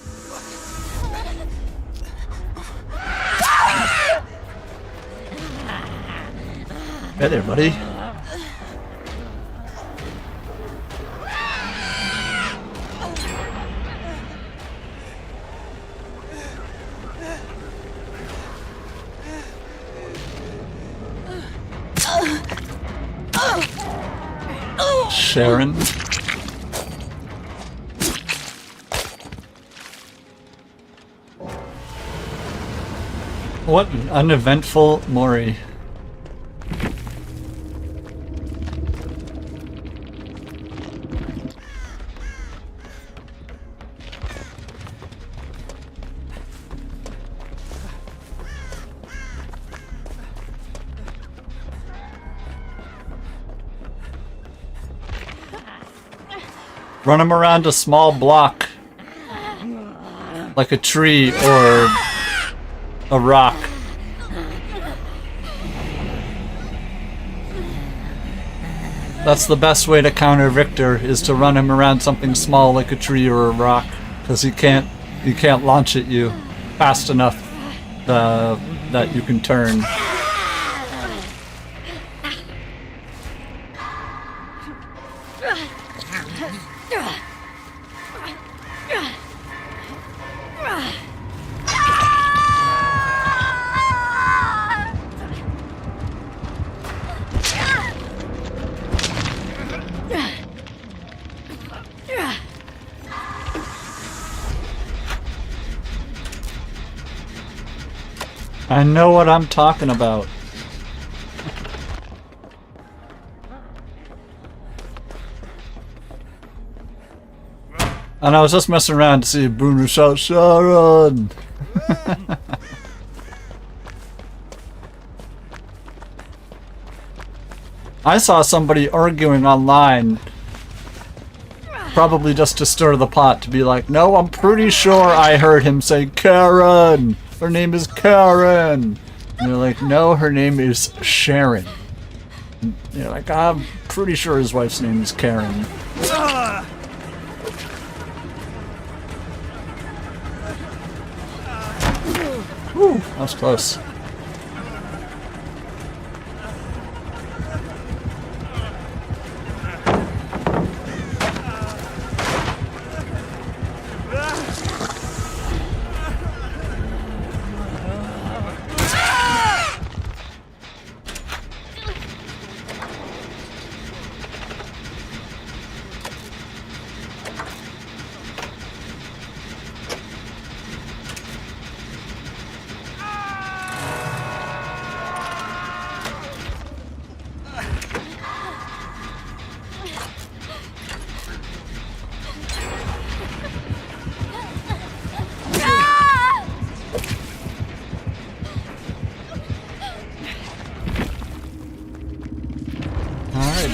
Hey there, buddy. Sharon. What an uneventful Mori. Run him around a small block, like a tree or a rock. That's the best way to counter Victor, is to run him around something small like a tree or a rock, because he can't launch at you fast enough that you can turn. I know what I'm talking about. And I was just messing around to see Bruno shout Sharon. I saw somebody arguing online, probably just to stir the pot, to be like, no, I'm pretty sure I heard him say Karen. Her name is Karen. And they're like, no, her name is Sharon. And they're like, I'm pretty sure his wife's name is Karen. Whew, that was close.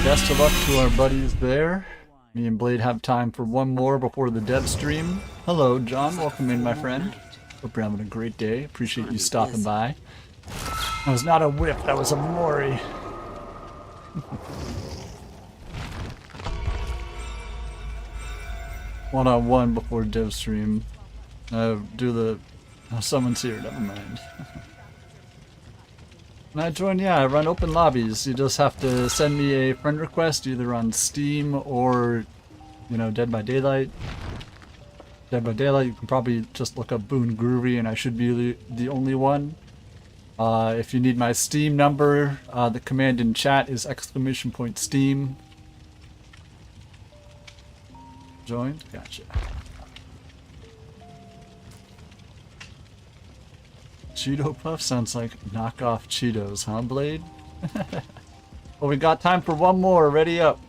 best of luck to our buddies there. Me and Blade have time for one more before the dev stream. Hello, John. Welcome in, my friend. Hope you're having a great day. Appreciate you stopping by. That was not a whip, that was a Mori. One-on-one before dev stream. Do the... Oh, someone's here, never mind. When I join, yeah, I run open lobbies. You just have to send me a friend request either on Steam or, you know, Dead by Daylight. Dead by Daylight, you can probably just look up Boone Groovy and I should be the only one. If you need my Steam number, the command in chat is !Steam. Joined? Gotcha. Cheeto Puff sounds like knockoff Cheetos, huh, Blade? Well, we got time for one more. Ready up.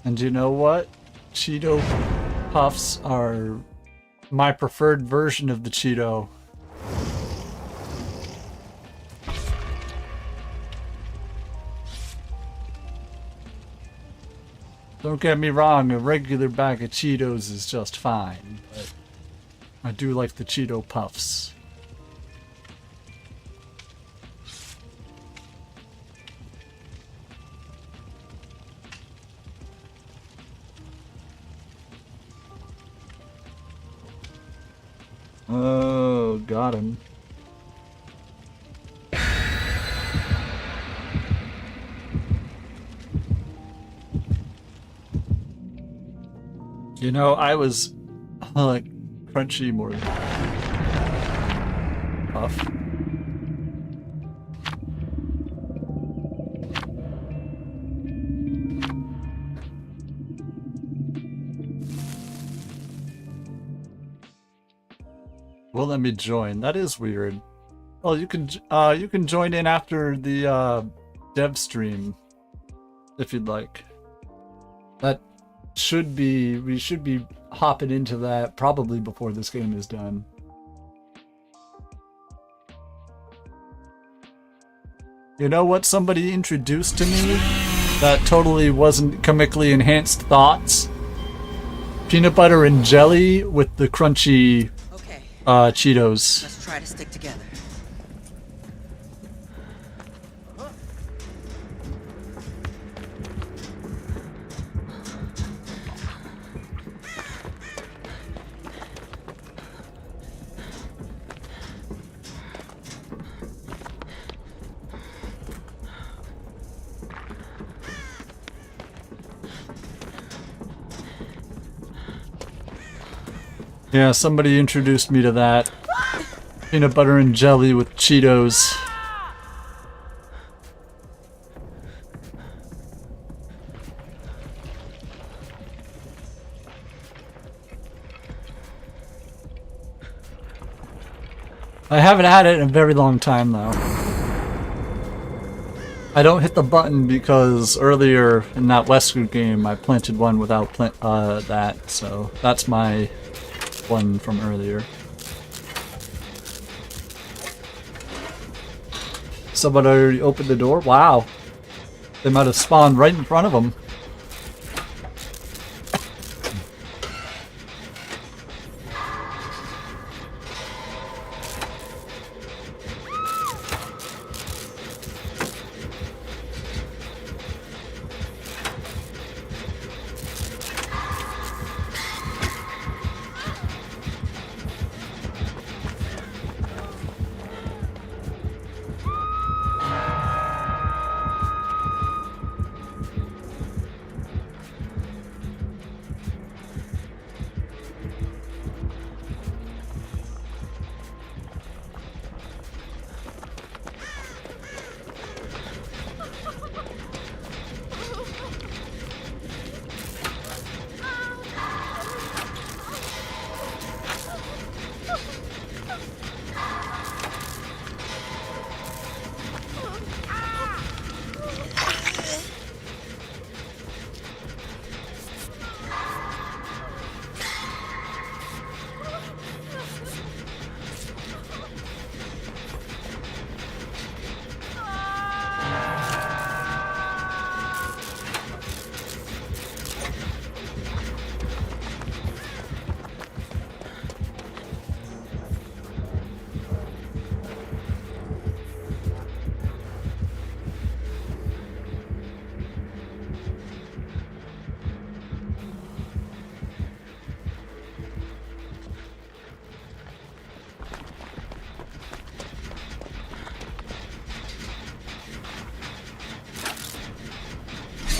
And you know what? Cheeto Puffs are my preferred version of the Cheeto. Don't get me wrong, a regular bag of Cheetos is just fine, but I do like the Cheeto Puffs. Oh, got him. You know, I was like crunchy more than puff. Well, let me join. That is weird. Well, you can join in after the dev stream if you'd like. That should be, we should be hopping into that probably before this game is done. You know what somebody introduced to me that totally wasn't chemically enhanced thoughts? Peanut butter and jelly with the crunchy Cheetos. Let's try to stick together. Yeah, somebody introduced me to that. Peanut butter and jelly with Cheetos. I haven't had it in a very long time though. I don't hit the button because earlier in that Westwood game I planted one without that, so that's my one from earlier. Somebody already opened the door? Wow. They might have spawned right in front of them.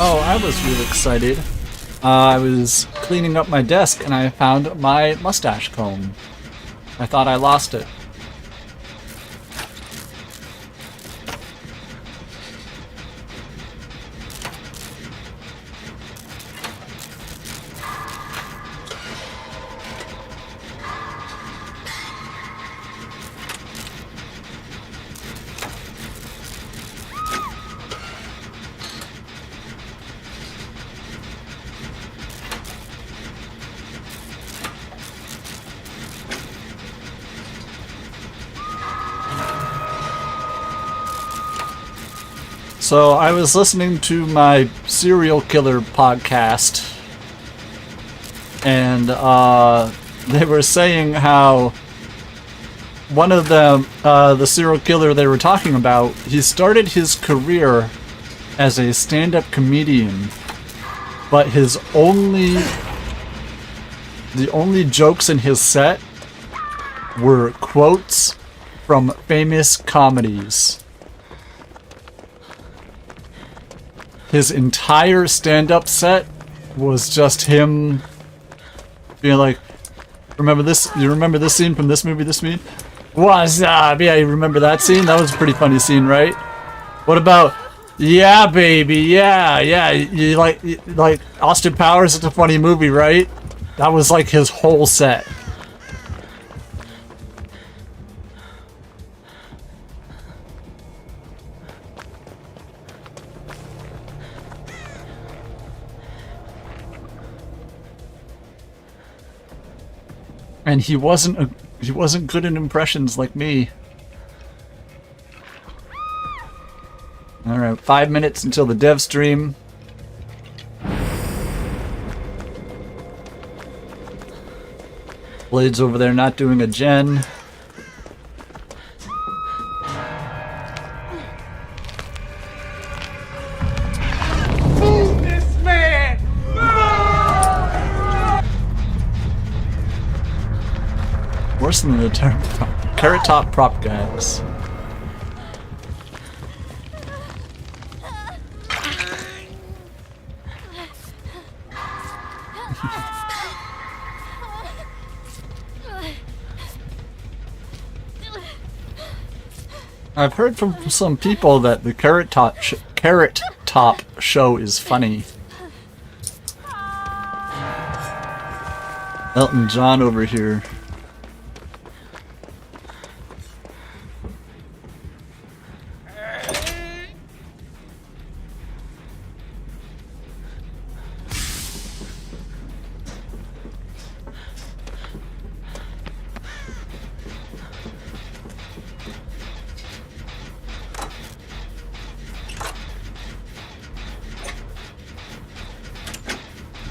Oh, I was really excited. I was cleaning up my desk and I found my mustache comb. I thought I lost it. So I was listening to my serial killer podcast, and they were saying how one of them, the serial killer they were talking about, he started his career as a stand-up comedian, but the only jokes in his set were quotes from famous comedies. His entire stand-up set was just him being like, remember this? You remember this scene from this movie, this scene? What's up? Yeah, you remember that scene? That was a pretty funny scene, right? What about, yeah, baby, yeah. You like Austin Powers? It's a funny movie, right? That was like his whole set. And he wasn't good in impressions like me. Alright, 5 minutes until the dev stream. Blade's over there not doing a gen. Worse than the Carrot Top prop guys. I've heard from some people that the Carrot Top show is funny. Elton John over here.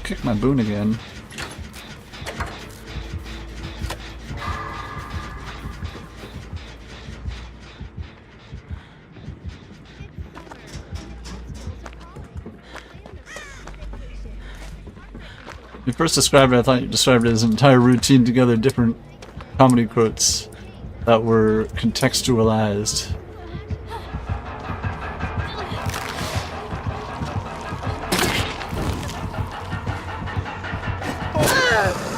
Kick my boon again. You first described it, I thought you described it as an entire routine together, different comedy quotes that were contextualized.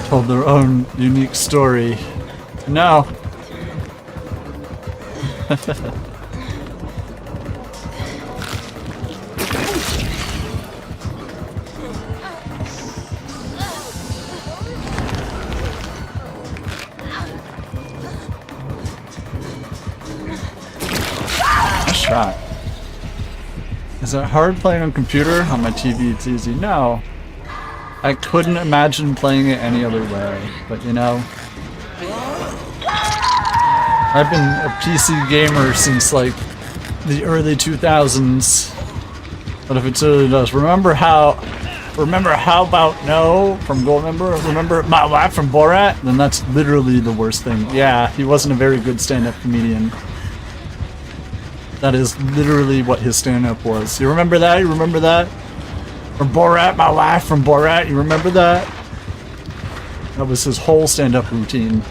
Told their own unique story. No. A shot. Is it hard playing on computer? On my TV it's easy. No. I couldn't imagine playing it any other way, but you know, I've been a PC gamer since like the early 2000s. But if it really does, remember how about no from Goldmember? Remember my wife from Borat? Then that's literally the worst thing. Yeah, he wasn't a very good stand-up comedian. That is literally what his stand-up was. You remember that? You remember that? From Borat, my wife from Borat, you remember that? That was his whole stand-up routine.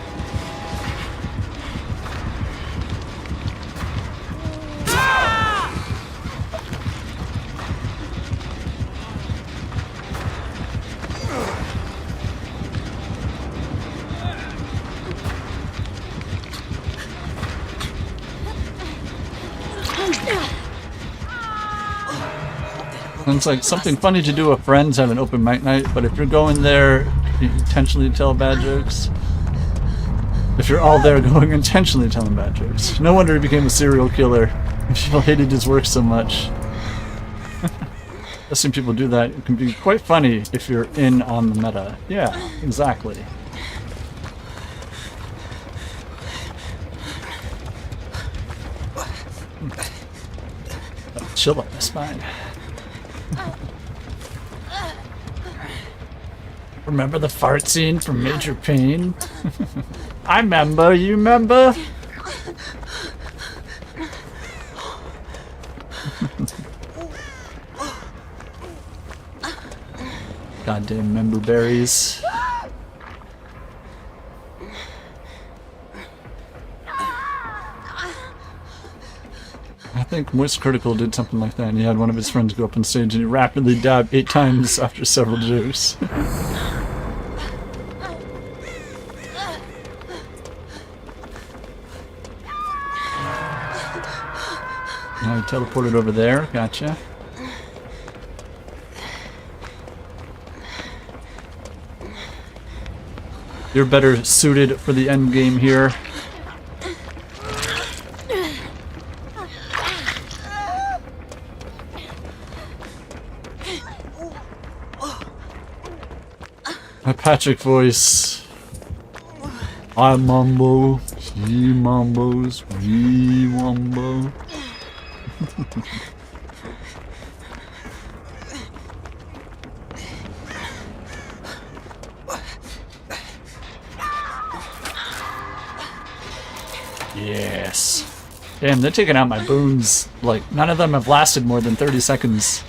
And it's like something funny to do with friends at an open mic night, but if you're going there you intentionally tell bad jokes. If you're all there going intentionally telling bad jokes. No wonder he became a serial killer. People hated his work so much. I've seen people do that. It can be quite funny if you're in on the meta. Yeah, exactly. Chill up my spine. Remember the fart scene from Major Pain? I remember, you remember? Goddamn member berries. I think Moist Critical did something like that, and he had one of his friends go up on stage and he rapidly dabbed 8 times after several jokes. Now he teleported over there, gotcha. You're better suited for the end game here. My Patrick voice. I mumble, he mumbles, we mumble. Yes. Damn, they're taking out my boons. Like, none of them have lasted more than 30 seconds.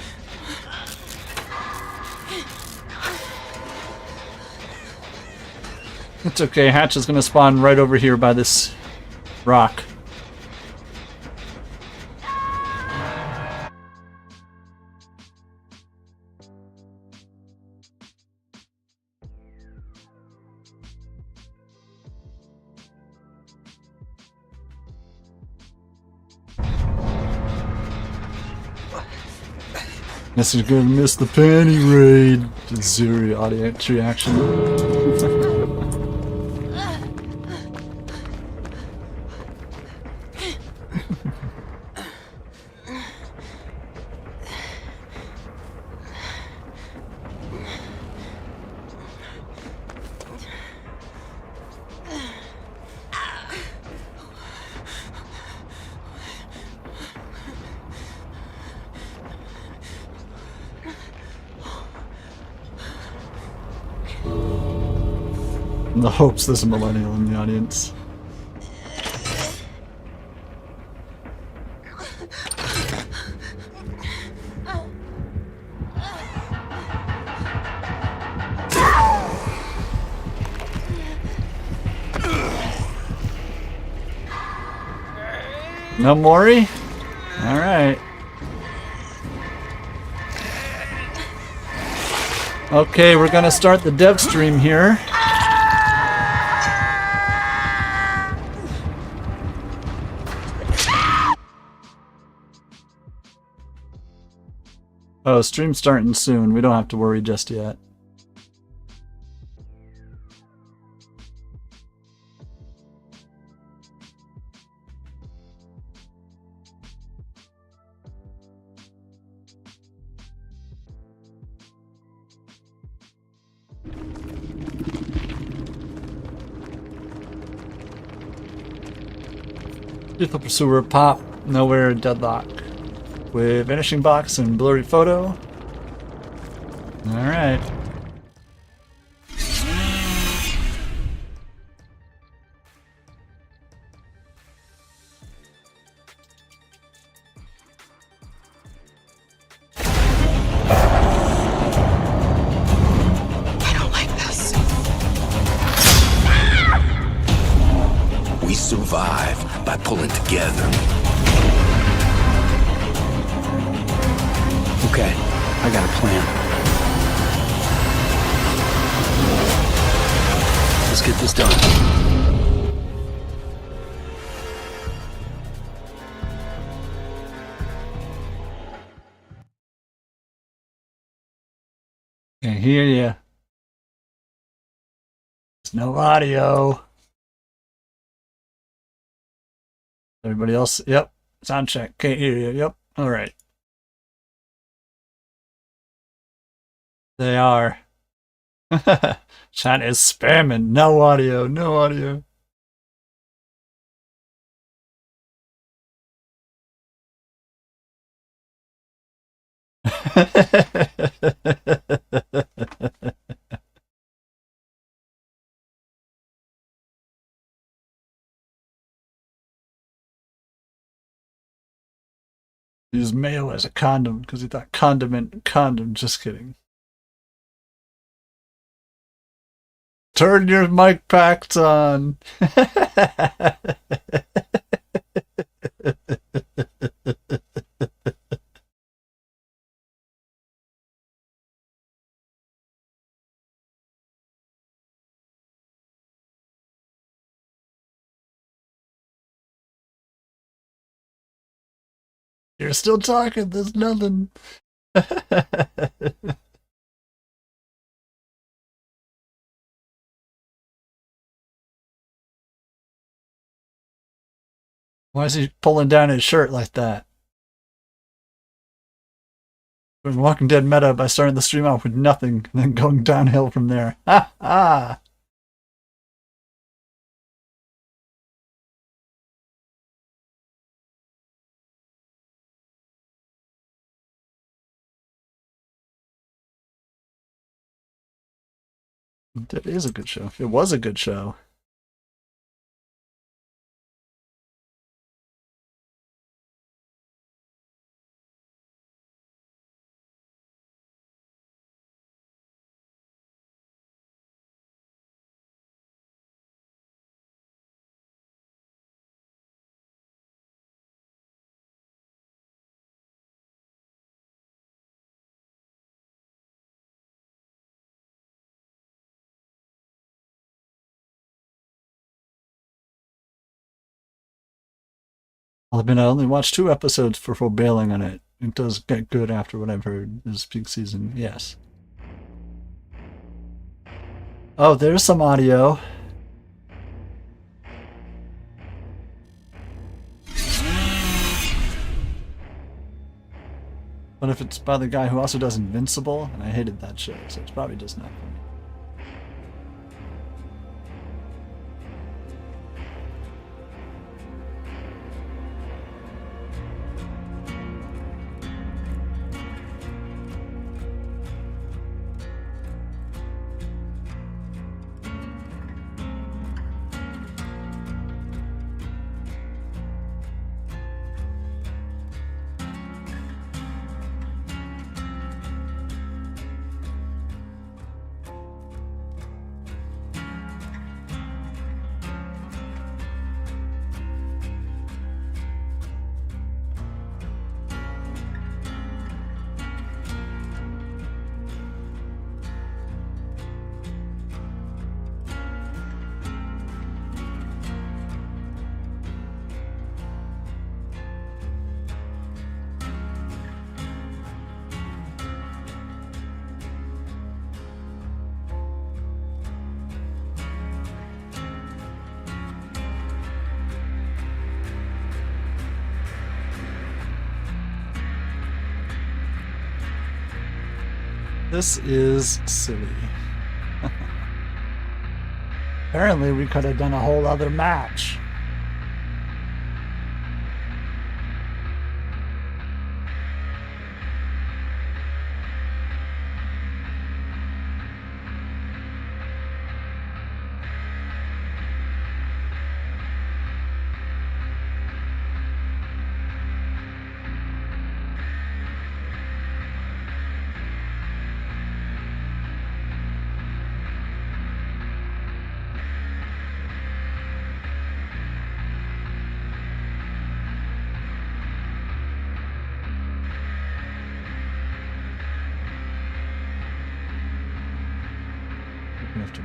It's okay, Hatch is gonna spawn right over here by this rock. Guess you're gonna miss the panty raid. Zero audience reaction. In the hopes there's a millennial in the audience. No Mori? Alright. Okay, we're gonna start the dev stream here. Oh, stream's starting soon. We don't have to worry just yet. Lethal Pursuer, Pop, Nowhere, Deadlock. With Vanishing Box and Blurry Photo. Alright. I don't like this. We survive by pulling together. Okay, I got a plan. Let's get this done. Can't hear you. There's no audio. Everybody else? Yep. Sound check. Can't hear you. Yep. All right. They are. Chat is spamming. No audio. No audio. Use mayo as a condom because he thought condiment condom. Just kidding. Turn your mic packs on. You're still talking. There's nothing. Why is he pulling down his shirt like that? When Walking Dead meta by starting the stream off with nothing and then going downhill from there. Ha ha! That is a good show. It was a good show. I only watched 2 episodes before bailing on it. It does get good after what I've heard this peak season. Yes. Oh, there's some audio. But if it's by the guy who also does Invincible, and I hated that show, so it's probably just not for me. This is silly. Apparently we could have done a whole other match.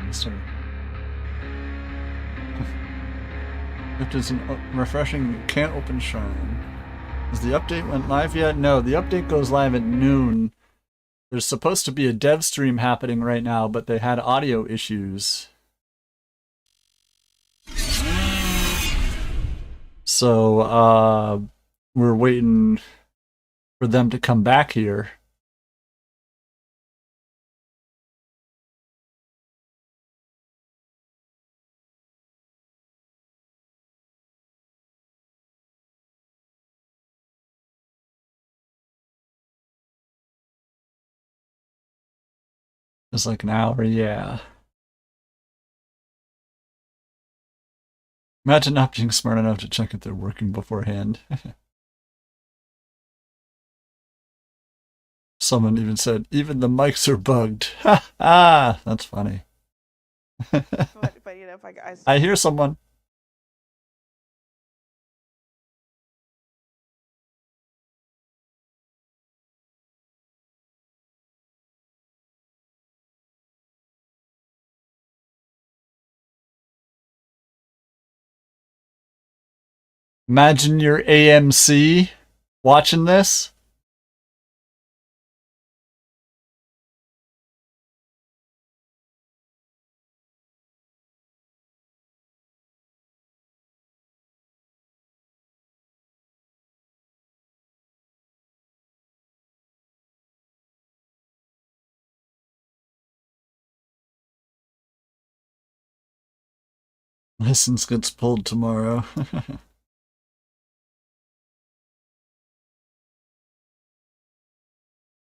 Restart. If there's a refreshing can't open Shrine. Has the update went live yet? No, the update goes live at noon There's supposed to be a dev stream happening right now, but they had audio issues. So, we're waiting for them to come back here. It's like an hour, yeah. Imagine not being smart enough to check if they're working beforehand. Someone even said, even the mics are bugged. Ah, that's funny. But you know, if I hear someone. Imagine your AMC watching this. License gets pulled tomorrow.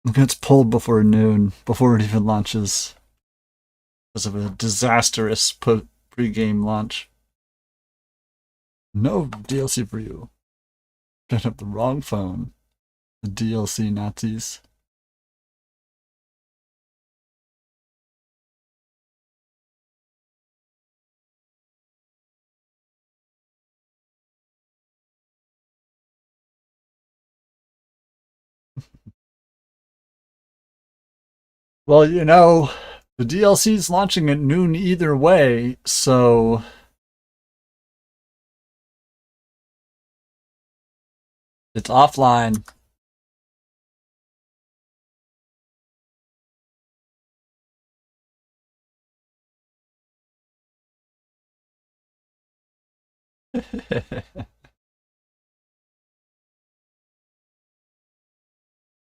It gets pulled before noon, before it even launches. Because of a disastrous pre-game launch. No DLC for you. Picked up the wrong phone. The DLC Nazis. Well, you know, the DLC's launching at noon either way, so it's offline.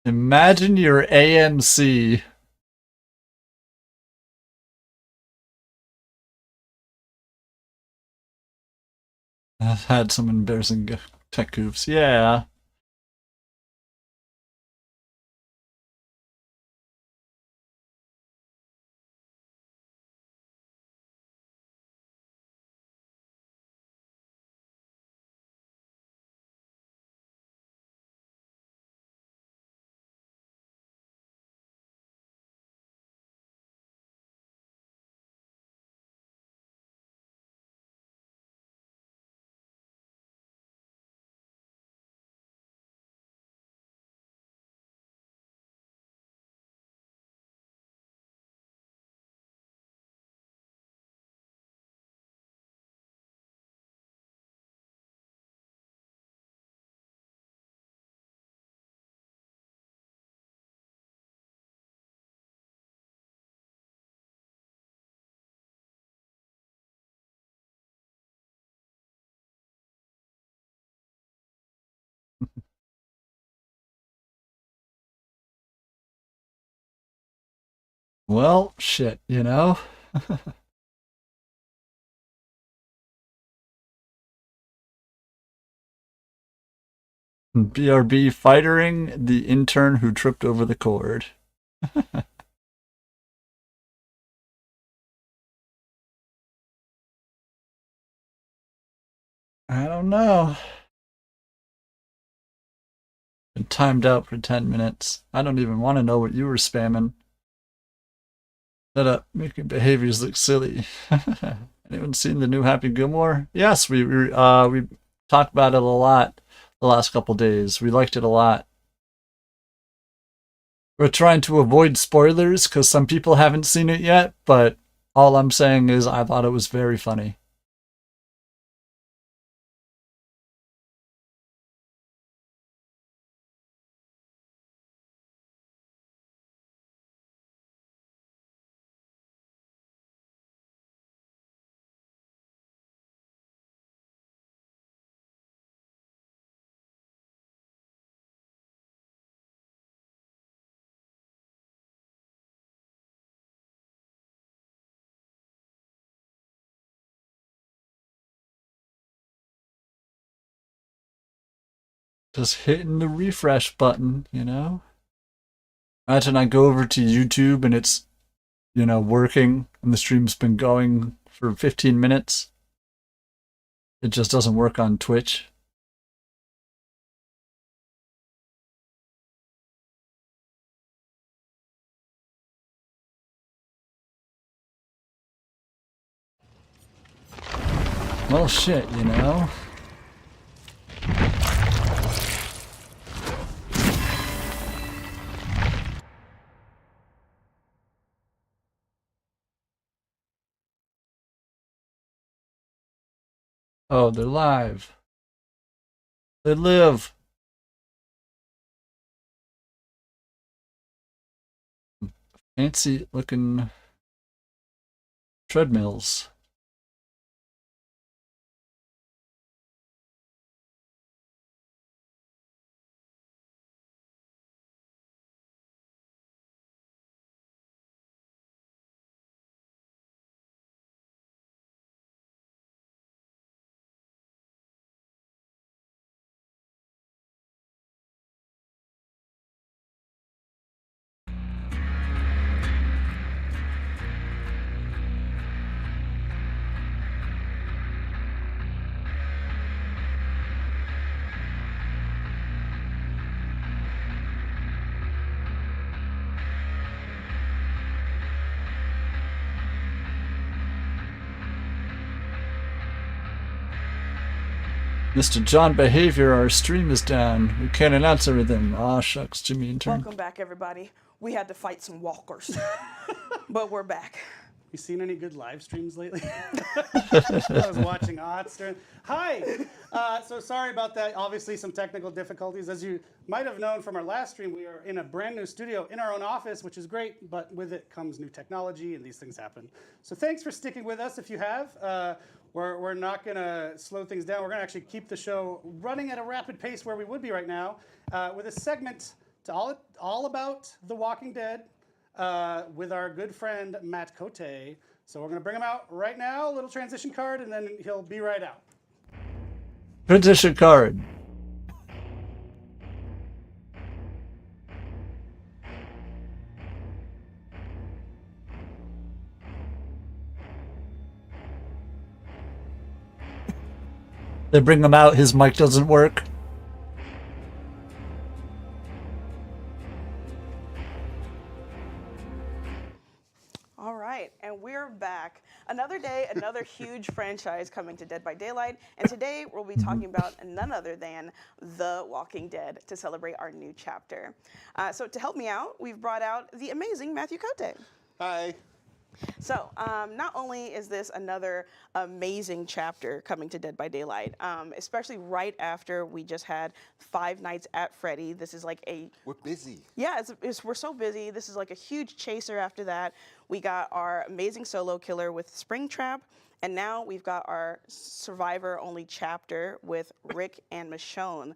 Imagine your AMC. I've had some embarrassing tech goofs. Yeah. Well, shit, you know? BRB fighting the intern who tripped over the cord. I don't know. Been timed out for 10 minutes. I don't even want to know what you were spamming. That making behaviors look silly. Anyone seen the new Happy Gilmore? Yes, we talked about it a lot the last couple days. We liked it a lot. We're trying to avoid spoilers because some people haven't seen it yet, but all I'm saying is I thought it was very funny. Just hitting the refresh button, you know? Imagine I go over to YouTube and it's, working and the stream's been going for 15 minutes. It just doesn't work on Twitch. Well, shit, Oh, they're live. They live. Fancy looking treadmills. Mr. John Behavior, our stream is down. We can't announce everything. Aw, shucks, Jimmy intern. Welcome back, everybody. We had to fight some walkers, but we're back. You seen any good live streams lately? I was watching odds. Hi! So sorry about that. Obviously, some technical difficulties. As you might have known from our last stream, we are in a brand new studio in our own office, which is great, but with it comes new technology, and these things happen. So thanks for sticking with us if you have. We're not going to slow things down. We're going to actually keep the show running at a rapid pace where we would be right now with a segment to all about The Walking Dead with our good friend Matt Cote. So we're going to bring him out right now, a little transition card, and then he'll be right out. Transition card. They bring him out, his mic doesn't work. All right, and we're back. Another day, another huge franchise coming to Dead by Daylight, and today we'll be talking about none other than The Walking Dead to celebrate our new chapter. So to help me out, we've brought out the amazing Matthew Cote. Hi. So not only is this another amazing chapter coming to Dead by Daylight, especially right after we just had 5 Nights at Freddy. This is like a... We're busy. Yeah, we're so busy. This is like a huge chaser after that. We got our amazing solo killer with Springtrap, and now we've got our survivor-only chapter with Rick and Michonne.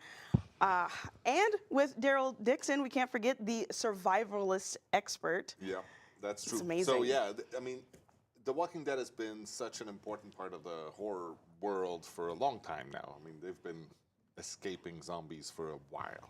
And with Daryl Dixon, we can't forget the survivalist expert. Yeah, that's true. It's amazing. So yeah, I mean, The Walking Dead has been such an important part of the horror world for a long time now. I mean, they've been escaping zombies for a while.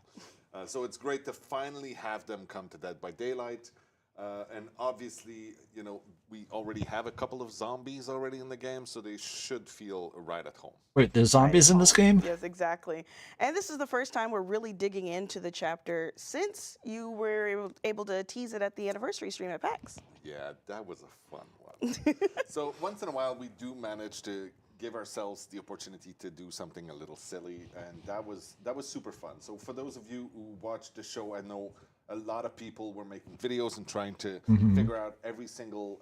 So it's great to finally have them come to Dead by Daylight. And obviously, you know, we already have a couple of zombies already in the game, so they should feel right at home. Wait, there's zombies in this game? Yes, exactly. And this is the first time we're really digging into the chapter since you were able to tease it at the anniversary stream at PAX. Yeah, that was a fun one. So once in a while, we do manage to give ourselves the opportunity to do something a little silly, and that was super fun. So for those of you who watched the show, I know a lot of people were making videos and trying to figure out every single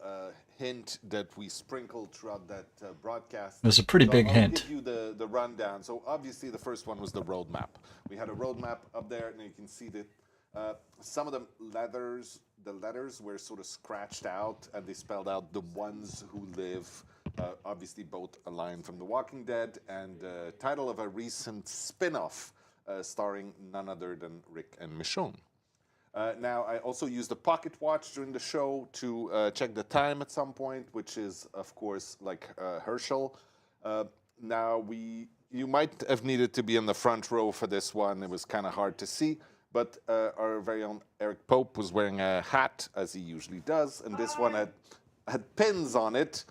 hint that we sprinkled throughout that broadcast. There's a pretty big I'll hint. give you the rundown. So obviously the first one was the roadmap. We had a roadmap up there, and you can see that some of the letters were sort of scratched out, and they spelled out the ones who live. Obviously both a line from The Walking Dead and the title of a recent spin-off starring none other than Rick and Michonne. Now, I also used a pocket watch during the show to check the time at some point, which is, of course, like Herschel. Now, we you might have needed to be in the front row for this one. It was kind of hard to see. But our very own Eric Pope was wearing a hat, as he usually does. And this one had pins on it,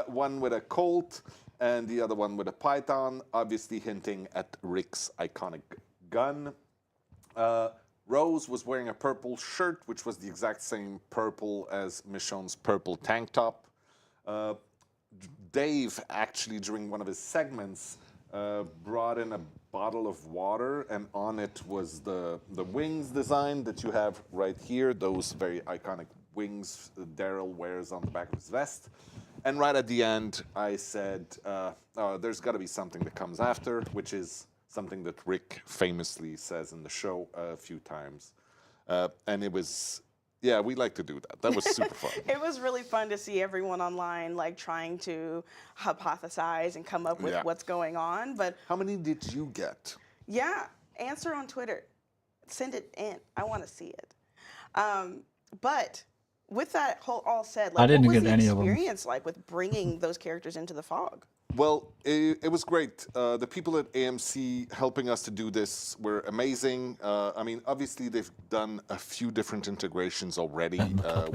one with a Colt and the other one with a Python, obviously hinting at Rick's iconic gun. Rose was wearing a purple shirt, which was the exact same purple as Michonne's purple tank top. Dave, actually, during one of his segments, brought in a bottle of water, and on it was the wings design that you have right here, those very iconic wings Daryl wears on the back of his vest. And right at the end, I said, there's got to be something that comes after, which is something that Rick famously says in the show a few times. And it was, yeah, we like to do that. That was super fun. It was really fun to see everyone online like trying to hypothesize and come up with what's going on. But how many did you get? Yeah, answer on Twitter. Send it in. I want to see it. But with that all said, like, I didn't what was get the any of them. experience like with bringing those characters into the fog? Well, it was great. The people at AMC helping us to do this were amazing. I mean, obviously, they've done a few different integrations already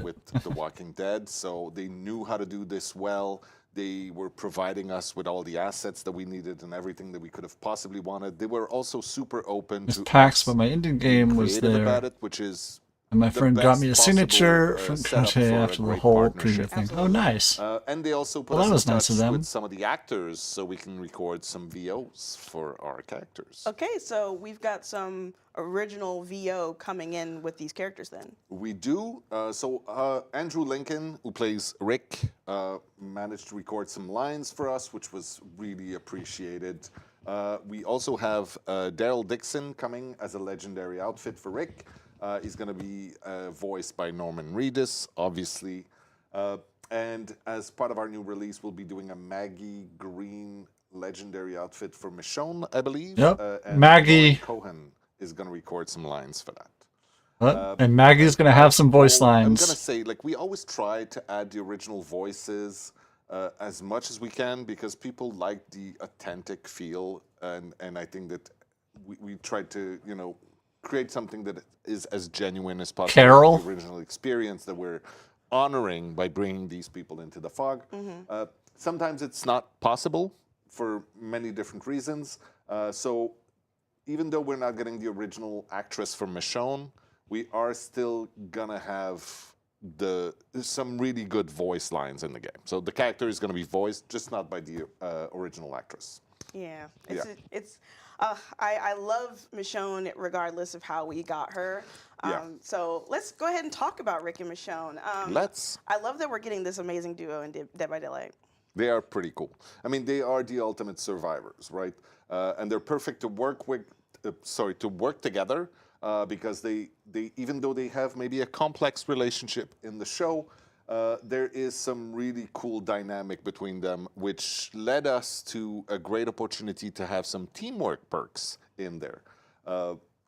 with The Walking Dead, so they knew how to do this well. They were providing us with all the assets that we needed and everything that we could have possibly wanted. They were also super open to PAX, us but my Indian game was creative there. about it, which is And my the friend got best me a possible, signature from setup Tote for a after the great whole partnership. preview thing. Oh, nice. And they also put Well, that us was in nice touch of them. with some of the actors so we can record some VOs for our characters. Okay, so we've got some original VO coming in with these characters then. We do. Andrew Lincoln, who plays Rick, managed to record some lines for us, which was really appreciated. We also have Daryl Dixon coming as a legendary outfit for Rick. He's going to be voiced by Norman Reedus, obviously. And as part of our new release, we'll be doing a Maggie Green legendary outfit for Michonne, I believe. Yep. And Maggie Lauren Cohen is going to record some lines for that. And Maggie's going to have some voice lines. I'm going to say, like, we always try to add the original voices as much as we can because people like the authentic feel. And I think that we tried to, create something that is as genuine as possible. Carol? The original experience that we're honoring by bringing these people into the fog. Sometimes it's not possible for many different reasons. So even though we're not getting the original actress from Michonne, we are still gonna have some really good voice lines in the game. So the character is gonna be voiced, just not by the original actress. Yeah, I love Michonne regardless of how we got her. So let's go ahead and talk about Rick and Michonne. Let's. I love that we're getting this amazing duo in Dead by Daylight. They are pretty cool. I mean, they are the ultimate survivors, right? And they're perfect to work with. To work together because they even though they have maybe a complex relationship in the show, there is some really cool dynamic between them, which led us to a great opportunity to have some teamwork perks in there.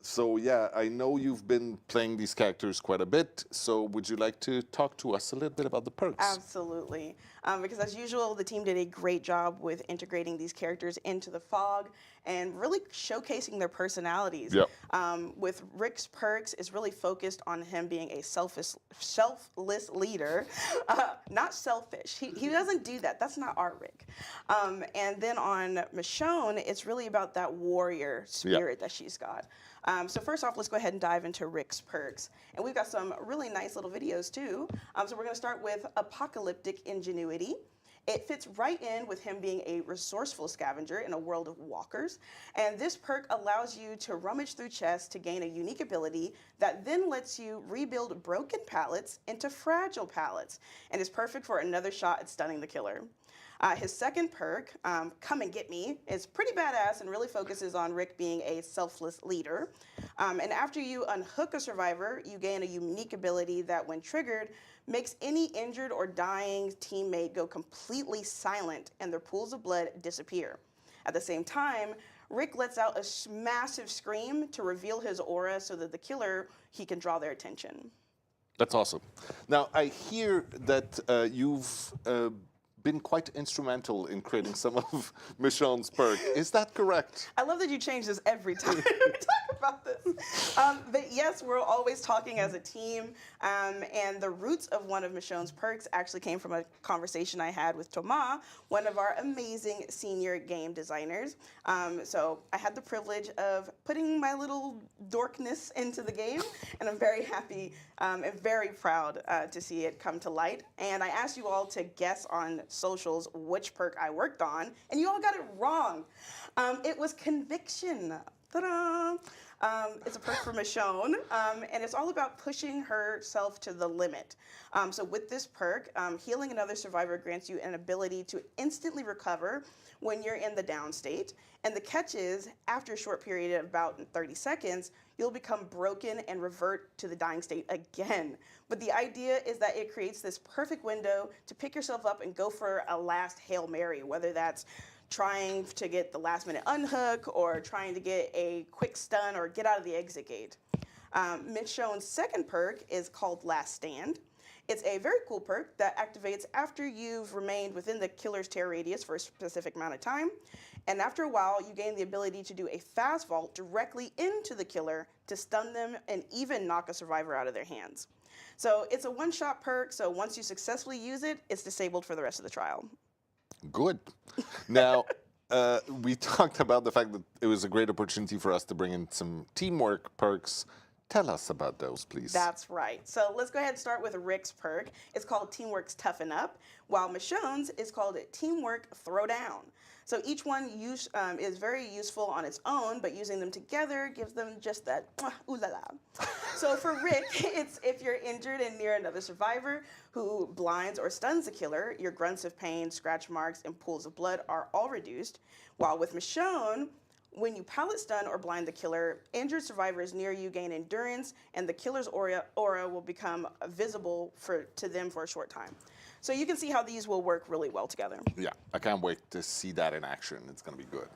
So yeah, I know you've been playing these characters quite a bit, so would you like to talk to us a little bit about the perks? Absolutely. Because as usual, the team did a great job with integrating these characters into the fog and really showcasing their personalities. Yep. With Rick's perks, is really focused on him being a selfless leader, not selfish. He doesn't do that. That's not our Rick. And then on Michonne, it's really about that warrior spirit that she's got. So first off, let's go ahead and dive into Rick's perks. And we've got some really nice little videos too. So we're going to start with Apocalyptic Ingenuity. It fits right in with him being a resourceful scavenger in a world of walkers. And this perk allows you to rummage through chests to gain a unique ability that then lets you rebuild broken pallets into fragile pallets and is perfect for another shot at stunning the killer. His second perk, Come and Get Me, is pretty badass and really focuses on Rick being a selfless leader. And after you unhook a survivor, you gain a unique ability that, when triggered, makes any injured or dying teammate go completely silent and their pools of blood disappear. At the same time, Rick lets out a massive scream to reveal his aura so that the killer, he can draw their attention. That's awesome. Now, I hear that you've been quite instrumental in creating some of Michonne's perk. Is that correct? I love that you change this every time we talk about this. But yes, we're always talking as a team. And the roots of one of Michonne's perks actually came from a conversation I had with Thomas, one of our amazing senior game designers. So I had the privilege of putting my little dorkness into the game, and I'm very happy and very proud to see it come to light. And I asked you all to guess on socials which perk I worked on, and you all got it wrong. It was Conviction. Ta-da! It's a perk for Michonne, and it's all about pushing herself to the limit. So with this perk, healing another survivor grants you an ability to instantly recover when you're in the down state. And the catch is, after a short period of about 30 seconds, you'll become broken and revert to the dying state again. But the idea is that it creates this perfect window to pick yourself up and go for a last Hail Mary, whether that's trying to get the last minute unhook or trying to get a quick stun or get out of the exit gate. Michonne's second perk is called Last Stand. It's a very cool perk that activates after you've remained within the killer's terror radius for a specific amount of time. And after a while, you gain the ability to do a fast vault directly into the killer to stun them and even knock a survivor out of their hands. So it's a one-shot perk, so once you successfully use it, it's disabled for the rest of the trial. Good. Now, we talked about the fact that it was a great opportunity for us to bring in some teamwork perks. Tell us about those, please. That's right. So let's go ahead and start with Rick's perk. It's called Teamwork's Toughen Up, while Michonne's is called Teamwork Throwdown. So each one is very useful on its own, but using them together gives them just that ooh la la. So for Rick, it's if you're injured and near another survivor who blinds or stuns the killer, your grunts of pain, scratch marks, and pools of blood are all reduced. While with Michonne, when you pallet stun or blind the killer, injured survivors near you gain endurance, and the killer's aura will become visible to them for a short time. So you can see how these will work really well together. Yeah, I can't wait to see that in action. It's going to be good.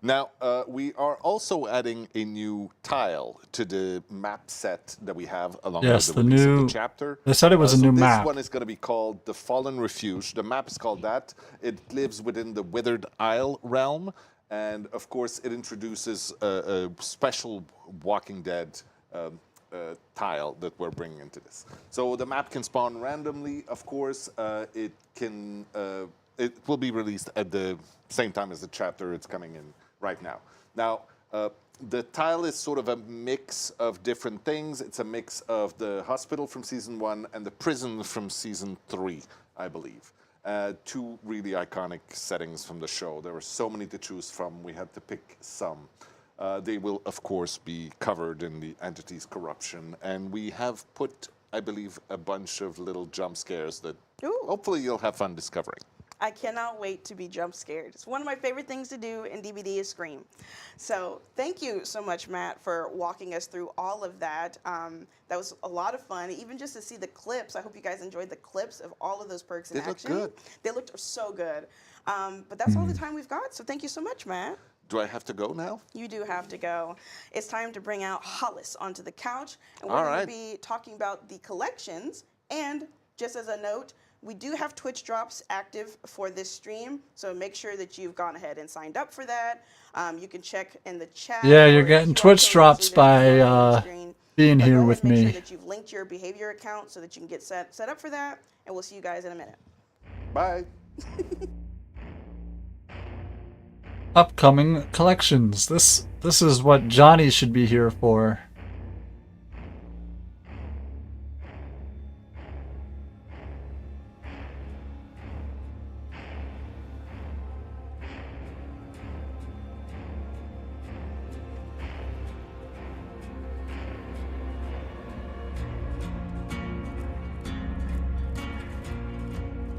Now, we are also adding a new tile to the map set that we have along with the release of the chapter. They said it was a new map. This one is going to be called the Fallen Refuge. The map is called that. It lives within the Withered Isle realm. And of course, it introduces a special Walking Dead tile that we're bringing into this. So the map can spawn randomly. Of course, it will be released at the same time as the chapter. It's coming in right now. Now, the tile is sort of a mix of different things. It's a mix of the hospital from season 1 and the prison from season 3, I believe. Two really iconic settings from the show. There were so many to choose from. We had to pick some. They will, of course, be covered in the entity's corruption. And we have put, I believe, a bunch of little jump scares that hopefully you'll have fun discovering. I cannot wait to be jump scared. It's one of my favorite things to do in DBD is scream. So thank you so much, Matt, for walking us through all of that. That was a lot of fun, even just to see the clips. I hope you guys enjoyed the clips of all of those perks in action. They looked good. They looked so good. But that's all the time we've got, so thank you so much, Matt. Do I have to go now? You do have to go. It's time to bring out Hollis onto the couch, and we're going to be talking about the collections. And just as a note, we do have Twitch drops active for this stream, so make sure that you've gone ahead and signed up for that. You can check in the chat. Yeah, you're getting Twitch drops by being here with me. Make sure that you've linked your behavior account so that you can get set up for that, and we'll see you guys in a minute. Bye. Upcoming collections. This is what Johnny should be here for.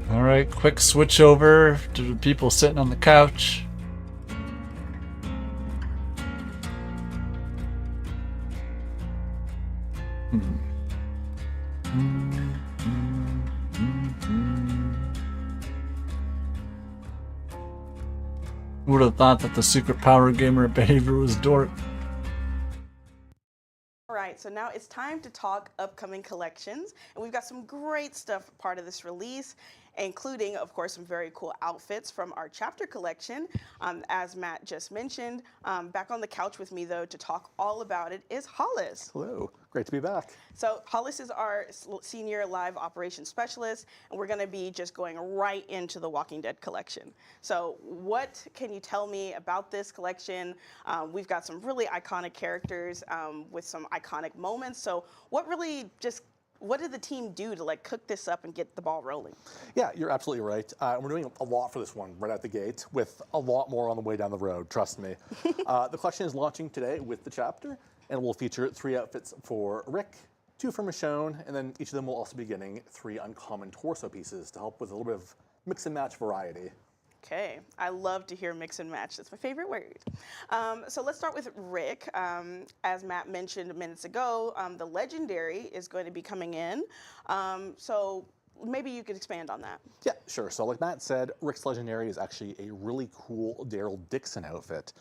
Alright, quick switch over to the people sitting on the couch. Who would have thought that the secret power gamer behavior was dork? Alright, so now it's time to talk upcoming collections, and we've got some great stuff part of this release. including, of course, some very cool outfits from our chapter collection. As Matt just mentioned, back on the couch with me, though, to talk all about it is Hollis. Hello, great to be back. So Hollis is our senior live operations specialist, and we're going to be just going right into the Walking Dead collection. So what can you tell me about this collection? We've got some really iconic characters with some iconic moments. So what did the team do to like cook this up and get the ball rolling? Yeah, you're absolutely right. We're doing a lot for this one right out the gate, with a lot more on the way down the road, trust me. The collection is launching today with the chapter, and will feature 3 outfits for Rick, 2 for Michonne, and then each of them will also be getting 3 uncommon torso pieces to help with a little bit of mix and match variety. Okay, I love to hear mix and match. That's my favorite word. So let's start with Rick. As Matt mentioned minutes ago, the Legendary is going to be coming in. So maybe you could expand on that. Yeah, sure. So like Matt said, Rick's Legendary is actually a really cool Daryl Dixon outfit,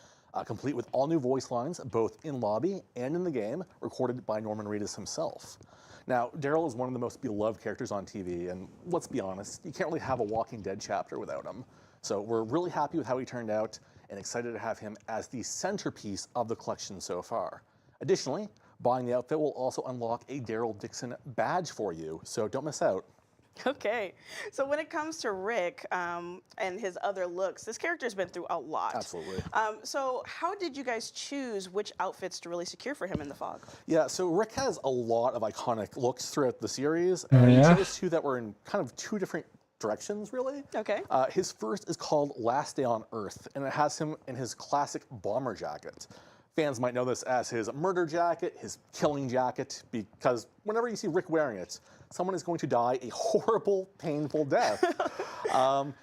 complete with all new voice lines, both in lobby and in the game, recorded by Norman Reedus himself. Now, Daryl is one of the most beloved characters on TV, and let's be honest, you can't really have a Walking Dead chapter without him. So we're really happy with how he turned out and excited to have him as the centerpiece of the collection so far. Additionally, buying the outfit will also unlock a Daryl Dixon badge for you, so don't miss out. Okay, so when it comes to Rick and his other looks, this character's been through a lot. Absolutely. So how did you guys choose which outfits to really secure for him in the fog? Yeah, so Rick has a lot of iconic looks throughout the series, and we chose 2 that were in kind of 2 different directions, really. Okay. His first is called Last Day on Earth, and it has him in his classic bomber jacket. Fans might know this as his murder jacket, his killing jacket, because whenever you see Rick wearing it, someone is going to die a horrible, painful death.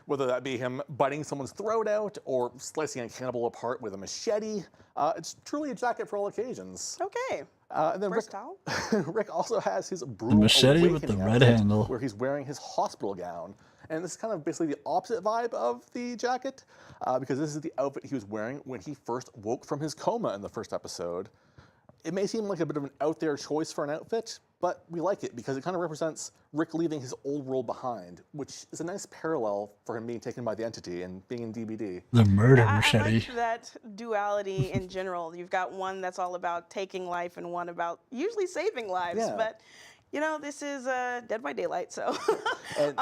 Whether that be him biting someone's throat out or slicing a cannibal apart with a machete. It's truly a jacket for all occasions. Okay. And then Versatile. Rick also has his brutal machete with the awakening red outfit, handle. where he's wearing his hospital gown. And this is kind of basically the opposite vibe of the jacket, because this is the outfit he was wearing when he first woke from his coma in the first episode. It may seem like a bit of an out there choice for an outfit, but we like it because it kind of represents Rick leaving his old world behind, which is a nice parallel for him being taken by the Entity and being in DBD. The murder I machete. like that duality in general. You've got one that's all about taking life and one about usually saving lives. Yeah. But, you know, this is Dead by Daylight, so. And,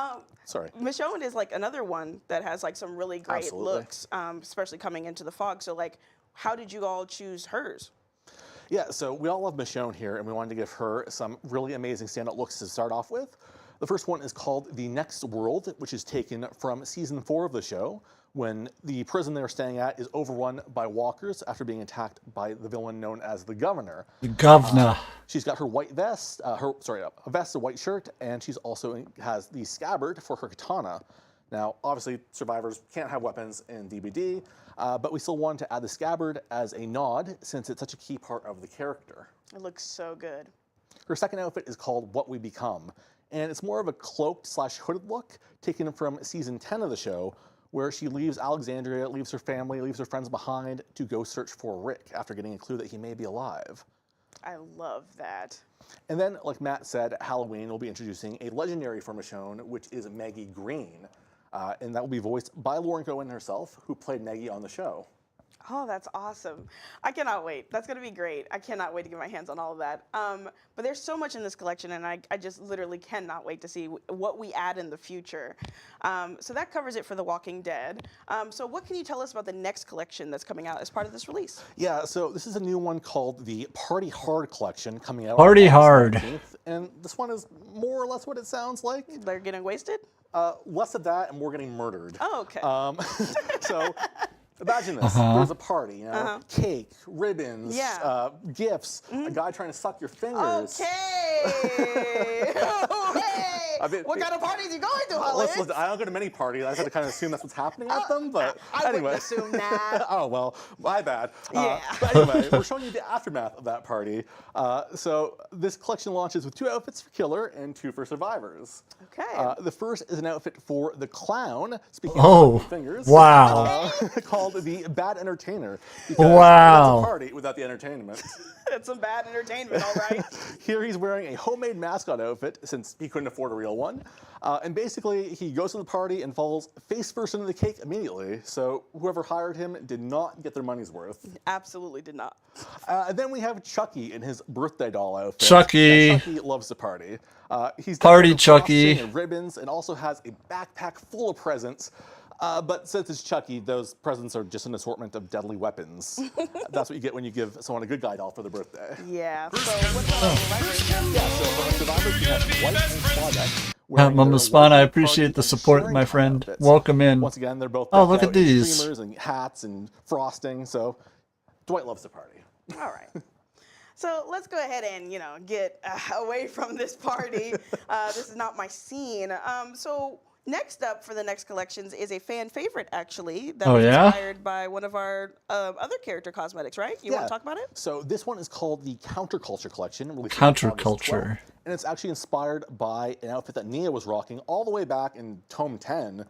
sorry. Michonne is like another one that has like some really great Absolutely. looks, especially coming into the fog. So like, how did you all choose hers? Yeah, so we all love Michonne here, and we wanted to give her some really amazing standout looks to start off with. The first one is called The Next World, which is taken from season 4 of the show, when the prison they're staying at is overrun by walkers after being attacked by the villain known as the Governor. The governor. She's got her white vest, a vest, a white shirt, and she's also has the scabbard for her katana. Now, obviously, survivors can't have weapons in DBD, but we still wanted to add the scabbard as a nod since it's such a key part of the character. It looks so good. Her second outfit is called What We Become, and it's more of a cloaked/hooded look taken from season 10 of the show, where she leaves Alexandria, leaves her family, leaves her friends behind to go search for Rick after getting a clue that he may be alive. I love that. And then, like Matt said, at Halloween we'll be introducing a legendary for Michonne, which is Maggie Green. And that will be voiced by Lauren Cohen herself, who played Maggie on the show. Oh, that's awesome. I cannot wait. That's going to be great. I cannot wait to get my hands on all of that. But there's so much in this collection, and I just literally cannot wait to see what we add in the future. So that covers it for The Walking Dead. So what can you tell us about the next collection that's coming out as part of this release? Yeah, so this is a new one called the Party Hard collection coming out Party on Hard. August 19th, and this one is more or less what it sounds like. They're getting wasted? Less of that and more getting murdered. Oh, okay. So imagine this. There's a party, you know, cake, ribbons, Yeah. gifts, a guy trying to suck your fingers. Okay. I mean, What kind of parties you going to, Hollis? Listen, I don't go to many parties. I just have to kind of assume that's what's happening at them. But I anyway. wouldn't assume that. Oh, well, my bad. Yeah. But anyway, we're showing you the aftermath of that party. So this collection launches with 2 outfits for Killer and 2 for Survivors. Okay. The first is an outfit for the Clown, speaking Oh, of fingers. wow. Called the Bad Entertainer. Because Wow. It's a party without the entertainment. It's some bad entertainment, all right. Here he's wearing a homemade mascot outfit since he couldn't afford a real real one. And basically, he goes to the party and falls face first into the cake immediately. So whoever hired him did not get their money's worth. Absolutely did not. And then we have Chucky in his birthday doll outfit. Chucky. Yeah, Chucky loves to party. He's Party decorated with Chucky. frosting and ribbons, and also has a backpack full of presents. But since it's Chucky, those presents are just an assortment of deadly weapons. That's what you get when you give someone a good guy doll for their birthday. Yeah. So what's the Yeah, so for our survivors, we have White and Squad. Mama Spawn, I appreciate the support, my friend. Welcome in. Once again, they're both Oh, decked look out at in these. streamers and hats and frosting. So Dwight loves to party. All right. So let's go ahead and, get away from this party. This is not my scene. So next up for the next collections is a fan favorite, actually, that was inspired by one of our other character cosmetics, right? You want to talk about it? So this one is called the Counterculture Collection. released Counterculture. on August 12th, and it's actually inspired by an outfit that Nia was rocking all the way back in Tome 10.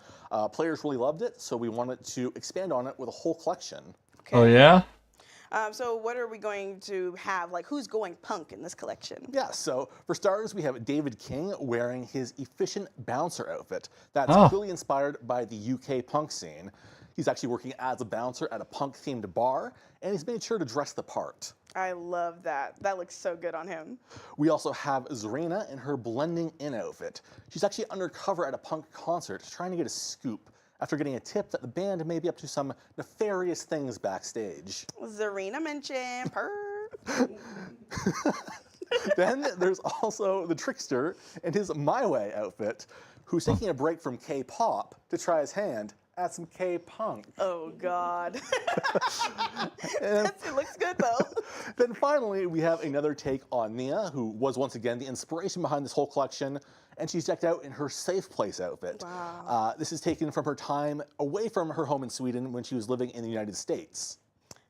Players really loved it, so we wanted to expand on it with a whole collection. Oh, yeah? So what are we going to have? Like, who's going punk in this collection? Yeah, so for starters, we have David King wearing his efficient bouncer outfit. That's clearly inspired by the UK punk scene. He's actually working as a bouncer at a punk-themed bar, and he's made sure to dress the part. I love that. That looks so good on him. We also have Zarina in her blending in outfit. She's actually undercover at a punk concert trying to get a scoop after getting a tip that the band may be up to some nefarious things backstage. Zarina mentioned purr. Then there's also the Trickster in his My Way outfit, who's taking a break from K-pop to try his hand at some K-punk. Oh, God. It looks good, though. Then finally, we have another take on Nia, who was once again the inspiration behind this whole collection, and she's decked out in her Safe Place outfit. Wow. This is taken from her time away from her home in Sweden when she was living in the United States.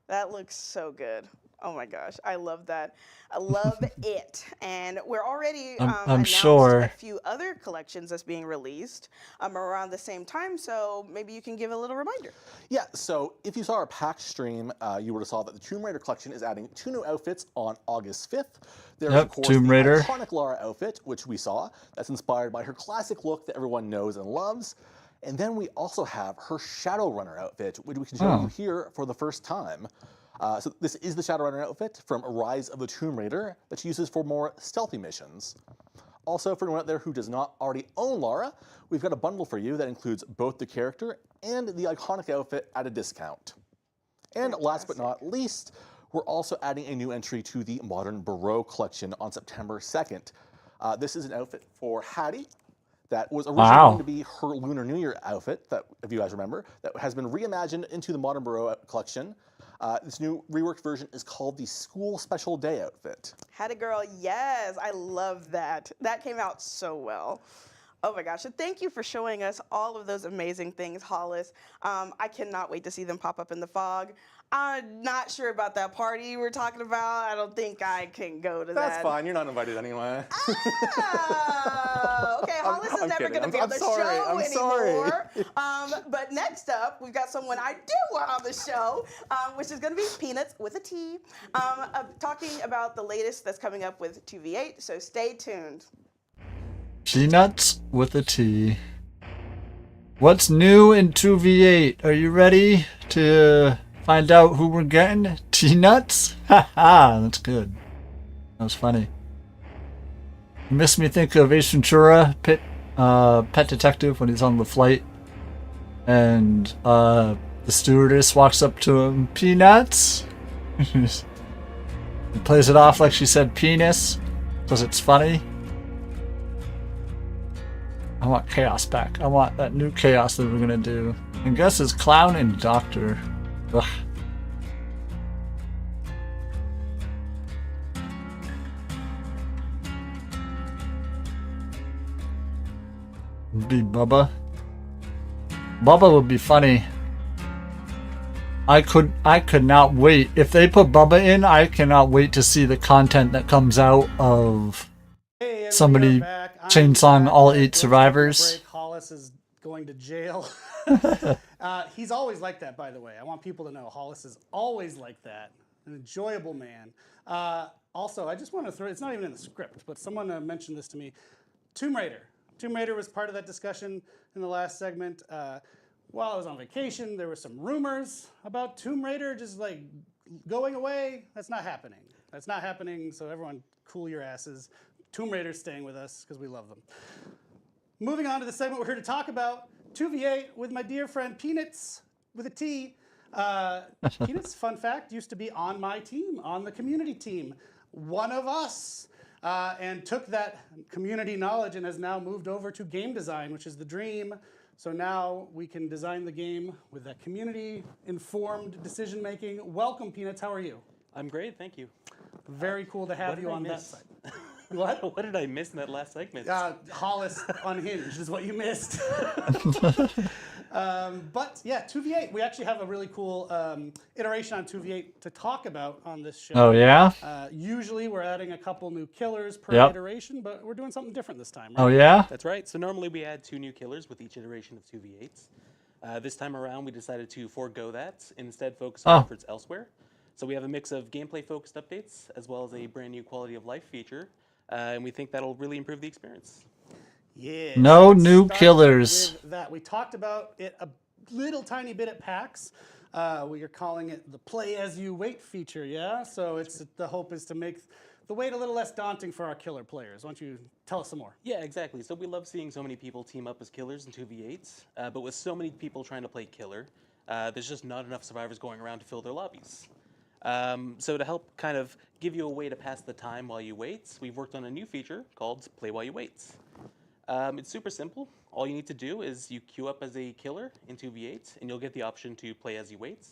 That looks so good. Oh my gosh, I love that. I love it. And we're already I'm announced sure. a few other collections that's being released around the same time, so maybe you can give a little reminder. Yeah, so if you saw our PAX stream, you would have saw that the Tomb Raider collection is adding 2 new outfits on August 5th. There's, of course, Tomb Raider. the iconic Lara outfit, which we saw. That's inspired by her classic look that everyone knows and loves. And then we also have her Shadowrunner outfit, which we can show you here for the first time. So this is the Shadowrunner outfit from Rise of the Tomb Raider that she uses for more stealthy missions. Also, for anyone out there who does not already own Lara, we've got a bundle for you that includes both the character and the iconic outfit at a discount. And last but not least, we're also adding a new entry to the Modern Barreau collection on September 2nd. This is an outfit for Hattie that was originally going to be her Lunar New Year outfit, that, if you guys remember, that has been reimagined into the Modern Barreau collection. This new reworked version is called the School Special Day outfit. Had a girl, yes, I love that. That came out so well. Oh my gosh, so thank you for showing us all of those amazing things, Hollis. I cannot wait to see them pop up in the fog. I'm not sure about that party you were talking about. I don't think I can go to that. That's fine, you're not invited anyway. Oh, okay, Hollis is never going to be on the show anymore. But next up, we've got someone I do want on the show, which is going to be Peanuts with a T, talking about the latest that's coming up with 2v8, so stay tuned. Peanuts with a T. What's new in 2v8? Are you ready to find out who we're getting? T-Nuts? Haha, that's good. That was funny. It makes me think of Ace Ventura, Pet Detective, when he's on the flight. And the stewardess walks up to him, Peanuts? He plays it off like she said penis, because it's funny. I want Chaos back. I want that new Chaos that we're gonna do. And guess is Clown and Doctor. Ugh. Be Bubba. Bubba would be funny. I could not wait. If they put Bubba in, I cannot wait to see the content that comes out of somebody chainsawing all 8 survivors. Hollis is going to jail. He's always like that, by the way. I want people to know Hollis is always like that. An enjoyable man. Also, I just want to throw, it's not even in the script, but someone mentioned this to me. Tomb Raider. Tomb Raider was part of that discussion in the last segment. While I was on vacation, there were some rumors about Tomb Raider just like going away. That's not happening. That's not happening, so everyone cool your asses. Tomb Raider's staying with us because we love them. Moving on to the segment we're here to talk about, 2v8 with my dear friend Peanuts with a T. Peanuts, fun fact, used to be on my team, on the community team. One of us. And took that community knowledge and has now moved over to game design, which is the dream. So now we can design the game with that community-informed decision-making. Welcome, Peanuts. How are you? I'm great, thank you. Very cool to have you on that side. What? What did I miss in that last segment? Hollis Unhinged is what you missed. But yeah, 2v8. We actually have a really cool iteration on 2v8 to talk about on this show. Oh, yeah? Usually we're adding a couple new killers per iteration, but we're doing something different this time, right? Oh, yeah? That's right. So normally we add 2 new killers with each iteration of 2v8s. This time around we decided to forego that, instead focus our efforts elsewhere. So we have a mix of gameplay-focused updates as well as a brand new quality of life feature, and we think that'll really improve the experience. Yeah. No new killers. With that. We talked about it a little tiny bit at PAX. We are calling it the Play As You Wait feature, yeah? So the hope is to make the wait a little less daunting for our killer players. Why don't you tell us some more? Yeah, exactly. So we love seeing so many people team up as killers in 2v8s, but with so many people trying to play killer, there's just not enough survivors going around to fill their lobbies. So to help kind of give you a way to pass the time while you wait, we've worked on a new feature called Play While You Wait. It's super simple. All you need to do is you queue up as a killer in 2v8, and you'll get the option to play as you wait.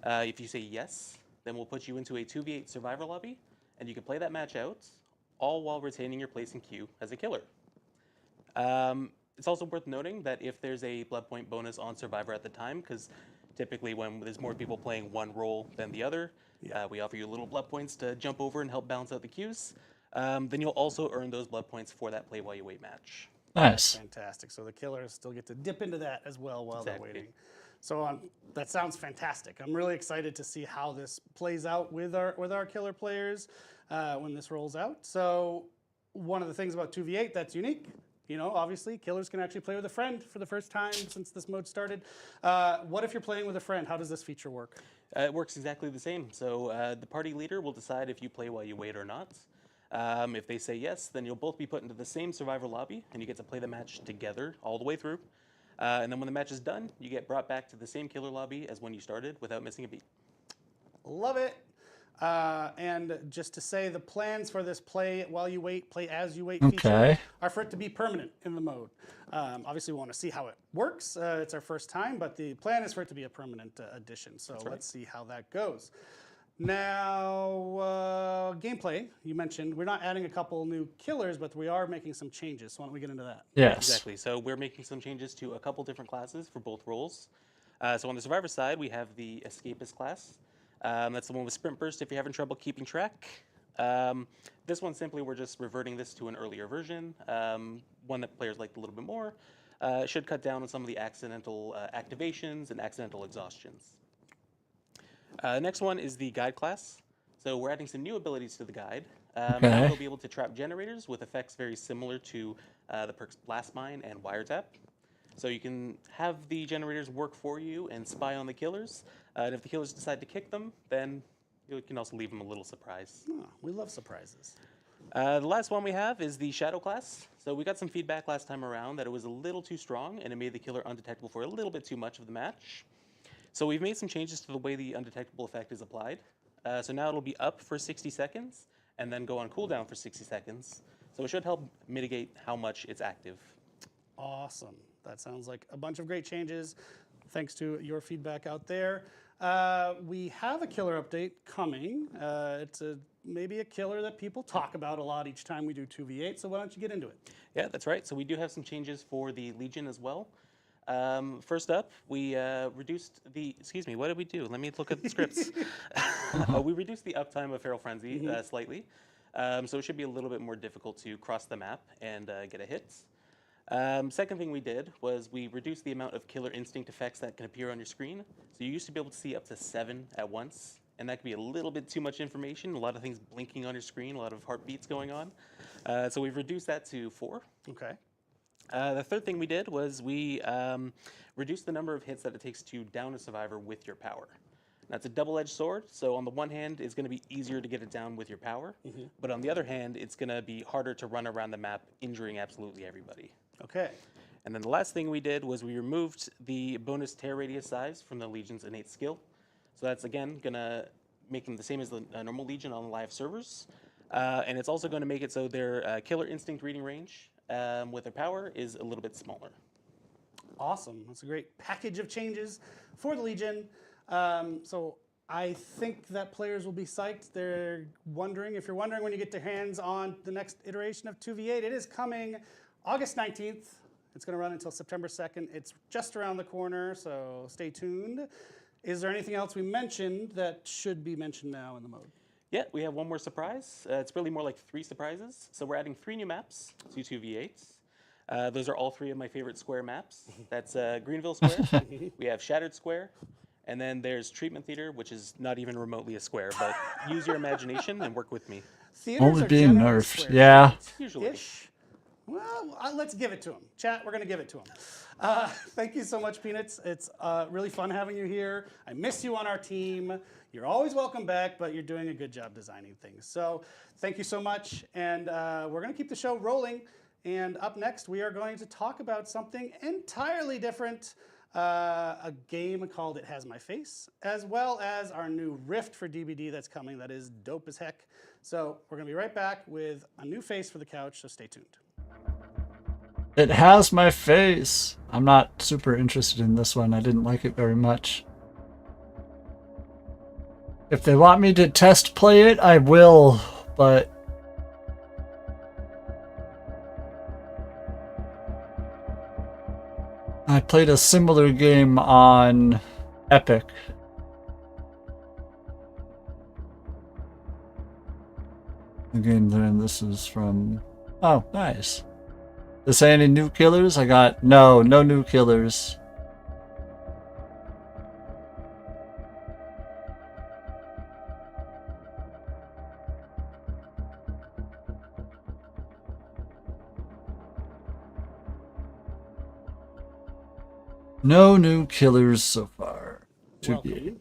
If you say yes, then we'll put you into a 2v8 survivor lobby, and you can play that match out, all while retaining your place in queue as a killer. It's also worth noting that if there's a blood point bonus on survivor at the time, because typically when there's more people playing one role than the other, we offer you little blood points to jump over and help balance out the queues. Then you'll also earn those blood points for that Play While You Wait match. Nice. Fantastic. So the killers still get to dip into that as well while they're waiting. So that sounds fantastic. I'm really excited to see how this plays out with our killer players when this rolls out. So one of the things about 2v8 that's unique, you know, obviously killers can actually play with a friend for the first time since this mode started. What if you're playing with a friend? How does this feature work? It works exactly the same. So the party leader will decide if you play while you wait or not. If they say yes, then you'll both be put into the same survivor lobby, and you get to play the match together all the way through. And then when the match is done, you get brought back to the same killer lobby as when you started without missing a beat. Love it. And just to say, the plans for this Play While You Wait, Play As You Wait feature are for it to be permanent in the mode. Obviously, we want to see how it works. It's our first time, but the plan is for it to be a permanent addition. So let's see how that goes. Now, gameplay, you mentioned, we're not adding a couple new killers, but we are making some changes. So why don't we get into that? Yes. Exactly. So we're making some changes to a couple different classes for both roles. So on the survivor side, we have the escapist class. That's the one with sprint burst if you're having trouble keeping track. This one simply, we're just reverting this to an earlier version, one that players liked a little bit more. It should cut down on some of the accidental activations and accidental exhaustions. Next one is the guide class. So we're adding some new abilities to the guide. Now we'll be able to trap generators with effects very similar to the perks Blast Mine and Wiretap. So you can have the generators work for you and spy on the killers. And if the killers decide to kick them, then you can also leave them a little surprise. Oh, we love surprises. The last one we have is the Shadow class. So we got some feedback last time around that it was a little too strong and it made the killer undetectable for a little bit too much of the match. So we've made some changes to the way the undetectable effect is applied. So now it'll be up for 60 seconds and then go on cooldown for 60 seconds. So it should help mitigate how much it's active. Awesome. That sounds like a bunch of great changes. Thanks to your feedback out there. We have a killer update coming. It's maybe a killer that people talk about a lot each time we do 2v8, so why don't you get into it? Yeah, that's right. So we do have some changes for the Legion as well. First up, we reduced the, excuse me, what did we do? Let me look at the scripts. We reduced the uptime of Feral Frenzy slightly. So it should be a little bit more difficult to cross the map and get a hit. Second thing we did was we reduced the amount of killer instinct effects that can appear on your screen. So you used to be able to see up to 7 at once, and that could be a little bit too much information, a lot of things blinking on your screen, a lot of heartbeats going on. So we've reduced that to 4. Okay. The third thing we did was we reduced the number of hits that it takes to down a survivor with your power. That's a double-edged sword, so on the one hand, it's going to be easier to get it down with your power, but on the other hand, it's going to be harder to run around the map, injuring absolutely everybody. Okay. And then the last thing we did was we removed the bonus tear radius size from the Legion's innate skill. So that's, again, going to make them the same as the normal Legion on live servers. And it's also going to make it so their killer instinct reading range with their power is a little bit smaller. Awesome. That's a great package of changes for the Legion. So I think that players will be psyched. They're wondering, if you're wondering when you get your hands on the next iteration of 2v8, it is coming August 19th. It's going to run until September 2nd. It's just around the corner, so stay tuned. Is there anything else we mentioned that should be mentioned now in the mode? Yeah, we have one more surprise. It's really more like 3 surprises. So we're adding 3 new maps to 2v8s. Those are all 3 of my favorite square maps. That's Greenville Square, we have Shattered Square, and then there's Treatment Theater, which is not even remotely a square, but use your imagination and work with me. Theaters Only are being generally nerfed. squares. Yeah. Usually. Ish. Well, let's give it to him. Chat, we're going to give it to him. Thank you so much, Peanuts. It's really fun having you here. I miss you on our team. You're always welcome back, but you're doing a good job designing things. So thank you so much. And we're going to keep the show rolling. And up next, we are going to talk about something entirely different. A game called It Has My Face, as well as our new Rift for DBD that's coming that is dope as heck. So we're going to be right back with a new face for the couch, so stay tuned. It Has My Face. I'm not super interested in this one. I didn't like it very much. If they want me to test play it, I will, but I played a similar game on Epic. Again, then this is from... Oh, nice. Does it say any new killers? I got... No new killers. No new killers so far.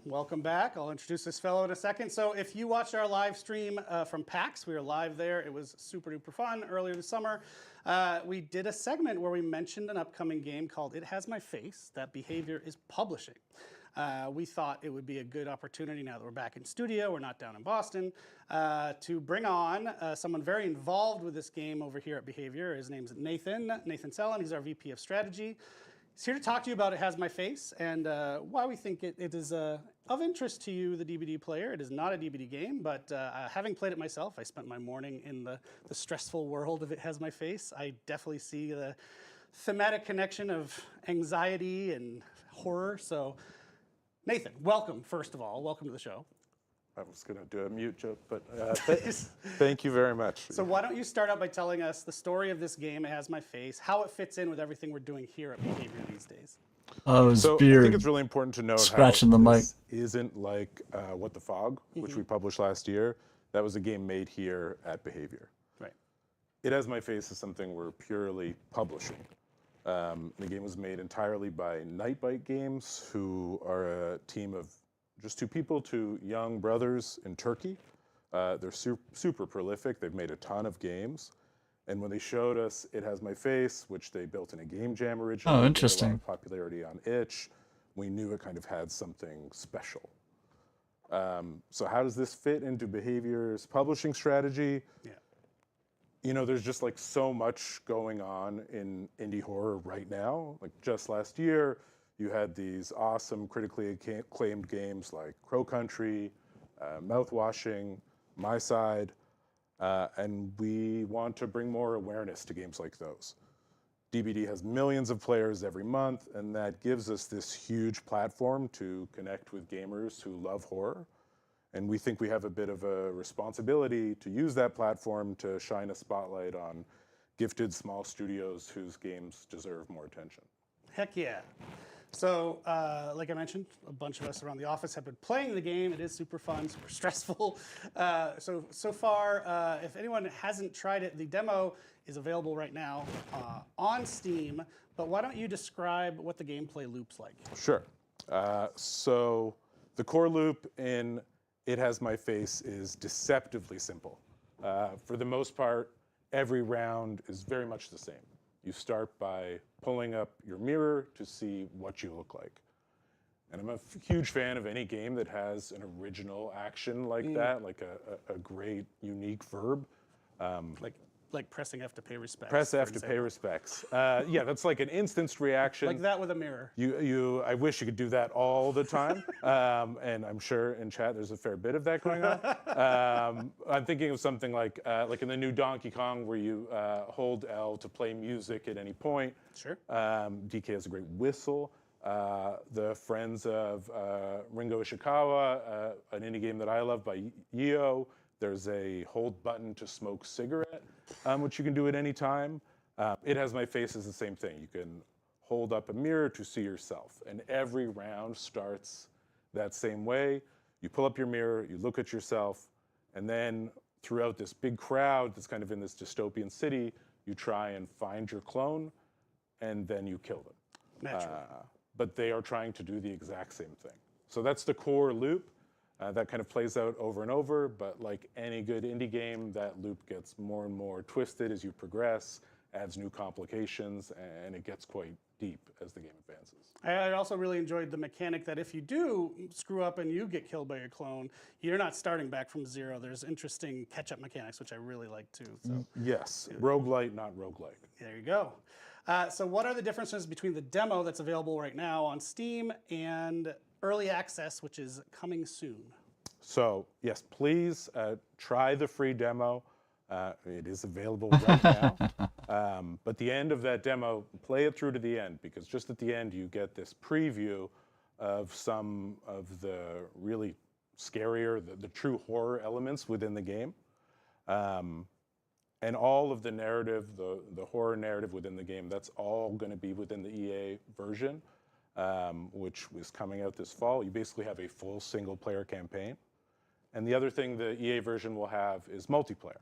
Welcome back. I'll introduce this fellow in a second. So if you watched our live stream from PAX, we were live there. It was super duper fun earlier this summer. We did a segment where we mentioned an upcoming game called It Has My Face that Behavior is publishing. We thought it would be a good opportunity now that we're back in studio, we're not down in Boston, to bring on someone very involved with this game over here at Behavior. His name's Nathan Sellon. He's our VP of Strategy. He's here to talk to you about It Has My Face and why we think it is of interest to you, the DBD player. It is not a DBD game, but having played it myself, I spent my morning in the stressful world of It Has My Face. I definitely see the thematic connection of anxiety and horror. So, Nathan, welcome, first of all. Welcome to the show. I was going to do a mute joke, but thank you very much. So why don't you start out by telling us the story of this game, It Has My Face, how it fits in with everything we're doing here at Behavior these days. Oh, his so beard. I think it's really important to note Scratching how the mic. this isn't like What the Fog, which we published last year. That was a game made here at Behavior. Right. It Has My Face is something we're purely publishing. The game was made entirely by Nightbite Games, who are a team of just 2 people, 2 young brothers in Turkey. They're super prolific. They've made a ton of games. And when they showed us It Has My Face, which they built in a game jam originally, Oh, interesting. a lot of popularity on itch, we knew it kind of had something special. So how does this fit into Behavior's publishing strategy? Yeah. You know, there's just like so much going on in indie horror right now. Like just last year, you had these awesome critically acclaimed games like Crow Country, Mouthwashing, My Side, and we want to bring more awareness to games like those. DBD has millions of players every month, and that gives us this huge platform to connect with gamers who love horror. And we think we have a bit of a responsibility to use that platform to shine a spotlight on gifted small studios whose games deserve more attention. Heck yeah. So, like I mentioned, a bunch of us around the office have been playing the game. It is super fun, super stressful. So far, if anyone hasn't tried it, the demo is available right now on Steam. But why don't you describe what the gameplay loop's like? Sure. So the core loop in It Has My Face is deceptively simple. For the most part, every round is very much the same. You start by pulling up your mirror to see what you look like. And I'm a huge fan of any game that has an original action like that, like a great, unique verb. Like pressing F to pay respects. Press F to pay respects. Yeah, that's like an instanced reaction. Like that with a mirror. I wish you could do that all the time. And I'm sure in chat there's a fair bit of that going on. I'm thinking of something like in the new Donkey Kong where you hold L to play music at any point. Sure. DK has a great whistle. The Friends of Ringo Ishikawa, an indie game that I love by Yeo. There's a hold button to smoke cigarette, which you can do at any time. It Has My Face is the same thing. You can hold up a mirror to see yourself. And every round starts that same way. You pull up your mirror, you look at yourself, and then throughout this big crowd that's kind of in this dystopian city, you try and find your clone, and then you kill them. Naturally. But they are trying to do the exact same thing. So that's the core loop. That kind of plays out over and over, but like any good indie game, that loop gets more and more twisted as you progress, adds new complications, and it gets quite deep as the game advances. I also really enjoyed the mechanic that if you do screw up and you get killed by your clone, you're not starting back from zero. There's interesting catch-up mechanics, which I really like too. So. Yes, roguelite, not roguelike. There you go. So what are the differences between the demo that's available right now on Steam and early access, which is coming soon? So yes, please try the free demo. It is available right now. But the end of that demo, play it through to the end, because just at the end you get this preview of some of the really scarier, the true horror elements within the game. And all of the narrative, the horror narrative within the game, that's all going to be within the EA version, which was coming out this fall. You basically have a full single-player campaign. And the other thing the EA version will have is multiplayer.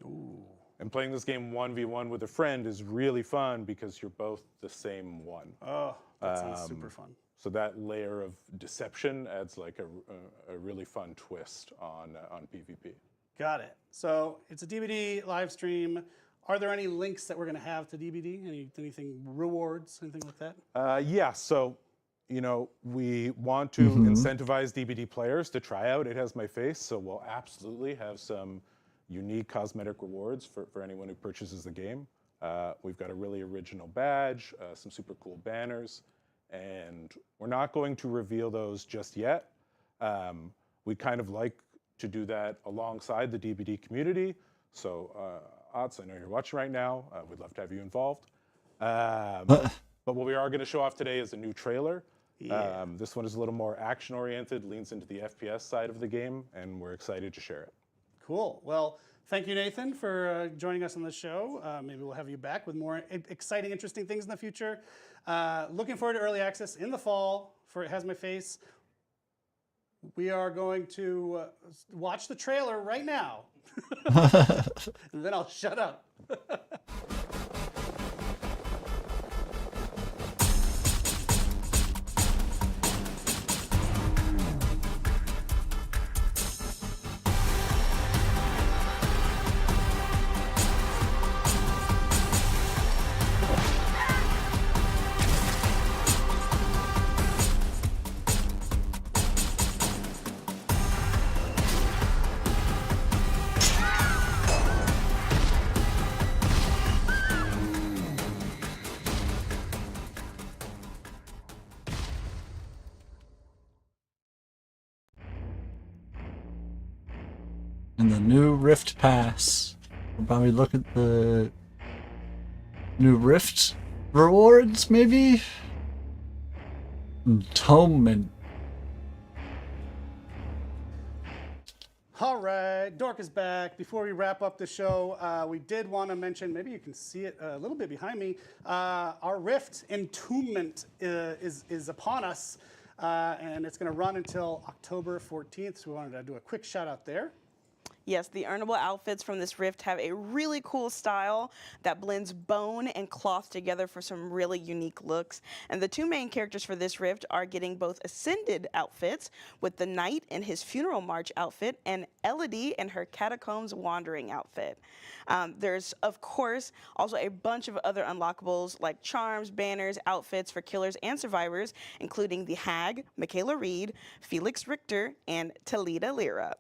Ooh. And playing this game 1v1 with a friend is really fun because you're both the same one. Oh, that sounds super fun. So that layer of deception adds like a really fun twist on PvP. Got it. So it's a DVD live stream. Are there any links that we're going to have to DVD? Anything rewards, anything like that? Yeah. So, we want to incentivize DVD players to try out It Has My Face. So we'll absolutely have some unique cosmetic rewards for anyone who purchases the game. We've got a really original badge, some super cool banners, and we're not going to reveal those just yet. We kind of like to do that alongside the DVD community. So, Otz, I know you're watching right now. We'd love to have you involved. But what we are going to show off today is a new trailer. Yeah. This one is a little more action-oriented, leans into the FPS side of the game, and we're excited to share it. Cool. Well, thank you, Nathan, for joining us on the show. Maybe we'll have you back with more exciting, interesting things in the future. Looking forward to early access in the fall for It Has My Face. We are going to watch the trailer right now. And then I'll shut up. And the new Rift Pass. We'll probably look at the new Rift rewards, maybe? Atonement. All right, Dork is back. Before we wrap up the show, we did want to mention, maybe you can see it a little bit behind me, our Rift Entombment is upon us, and it's going to run until October 14th, so we wanted to do a quick shout out there. Yes, the earnable outfits from this Rift have a really cool style that blends bone and cloth together for some really unique looks. And the two main characters for this Rift are getting both Ascended outfits with the Knight in his Funeral March outfit and Elodie in her Catacombs Wandering outfit. There's, of course, also a bunch of other unlockables like charms, banners, outfits for killers and survivors, including the Hag, Michaela Reed, Felix Richter, and Talita Lira.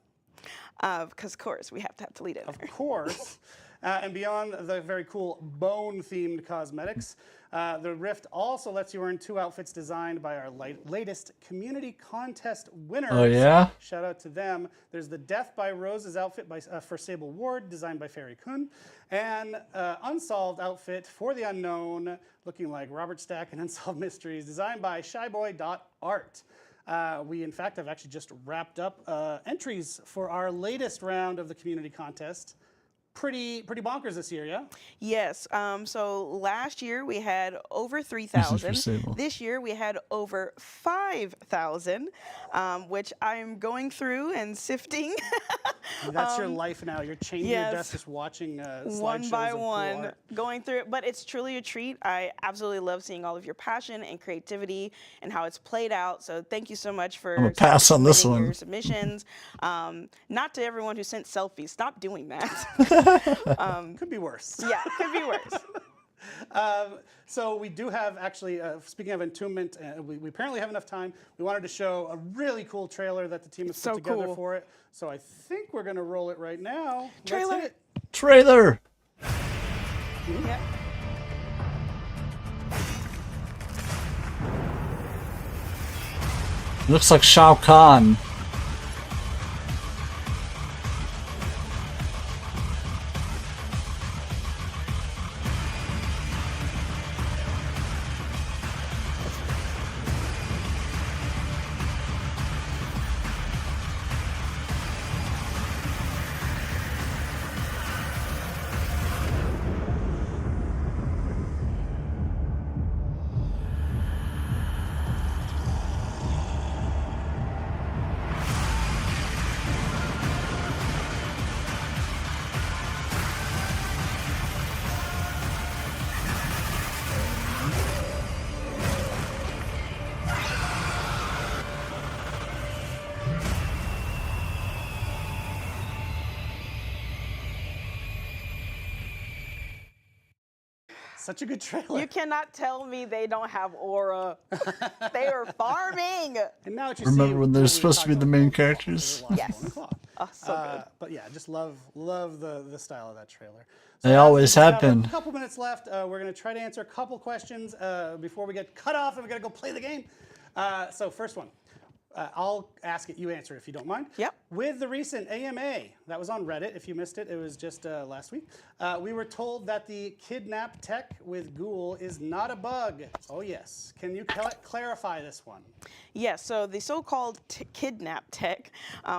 Because, of course, we have to have Toledo in there. Of course. And beyond the very cool bone-themed cosmetics, the Rift also lets you earn 2 outfits designed by our latest community contest winners. Oh, yeah? Shout out to them. There's the Death by Roses outfit for Sable Ward, designed by Fairy Kun, and Unsolved outfit for the Unknown, looking like Robert Stack and Unsolved Mysteries, designed by shyboy.art. We, in fact, have actually just wrapped up entries for our latest round of the community contest. Pretty bonkers this year, yeah? Yes. So last year we had over 3,000. This year we had over 5,000, which I'm going through and sifting. That's your life now. You're changing your desk, just watching one by one, art. going through it. But it's truly a treat. I absolutely love seeing all of your passion and creativity and how it's played out. So thank you so much for I'm gonna pass on this submitting one. your submissions. Not to everyone who sent selfies. Stop doing that. Could be worse. Yeah, could be worse. So we do have, actually, speaking of Entombment, we apparently have enough time. We wanted to show a really cool trailer that the team has put together for it. So I think we're going to roll it right now. Trailer. Let's hit it. Trailer! Yeah. Looks like Shao Kahn. Such a good trailer. You cannot tell me they don't have aura. They are farming. And now what you Remember see, when they're supposed to be the main characters? Yes. Oh, so good. But yeah, just love the style of that trailer. They as always we have been. A couple minutes left. We're going to try to answer a couple questions before we get cut off and we got to go play the game. So first one. I'll ask it, you answer if you don't mind. Yep. With the recent AMA, that was on Reddit, if you missed it, it was just last week, we were told that the kidnap tech with Ghoul is not a bug. Oh yes. Can you clarify this one? Yes, so the so-called kidnap tech,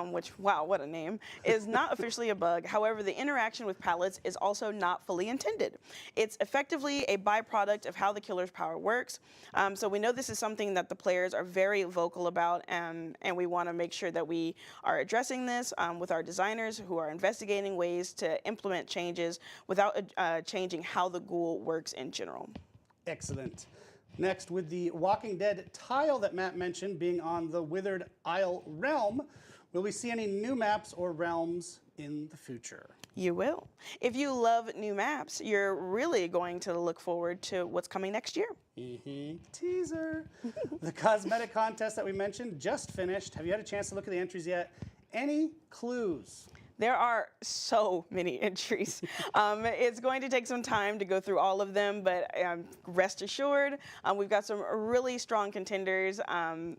which, wow, what a name, is not officially a bug. However, the interaction with pallets is also not fully intended. It's effectively a byproduct of how the killer's power works. So we know this is something that the players are very vocal about, and we want to make sure that we are addressing this with our designers who are investigating ways to implement changes without changing how the Ghoul works in general. Excellent. Next, with the Walking Dead tile that Matt mentioned being on the Withered Isle realm, will we see any new maps or realms in the future? You will. If you love new maps, you're really going to look forward to what's coming next year. Teaser. The cosmetic contest that we mentioned just finished. Have you had a chance to look at the entries yet? Any clues? There are so many entries. It's going to take some time to go through all of them, but rest assured, we've got some really strong contenders,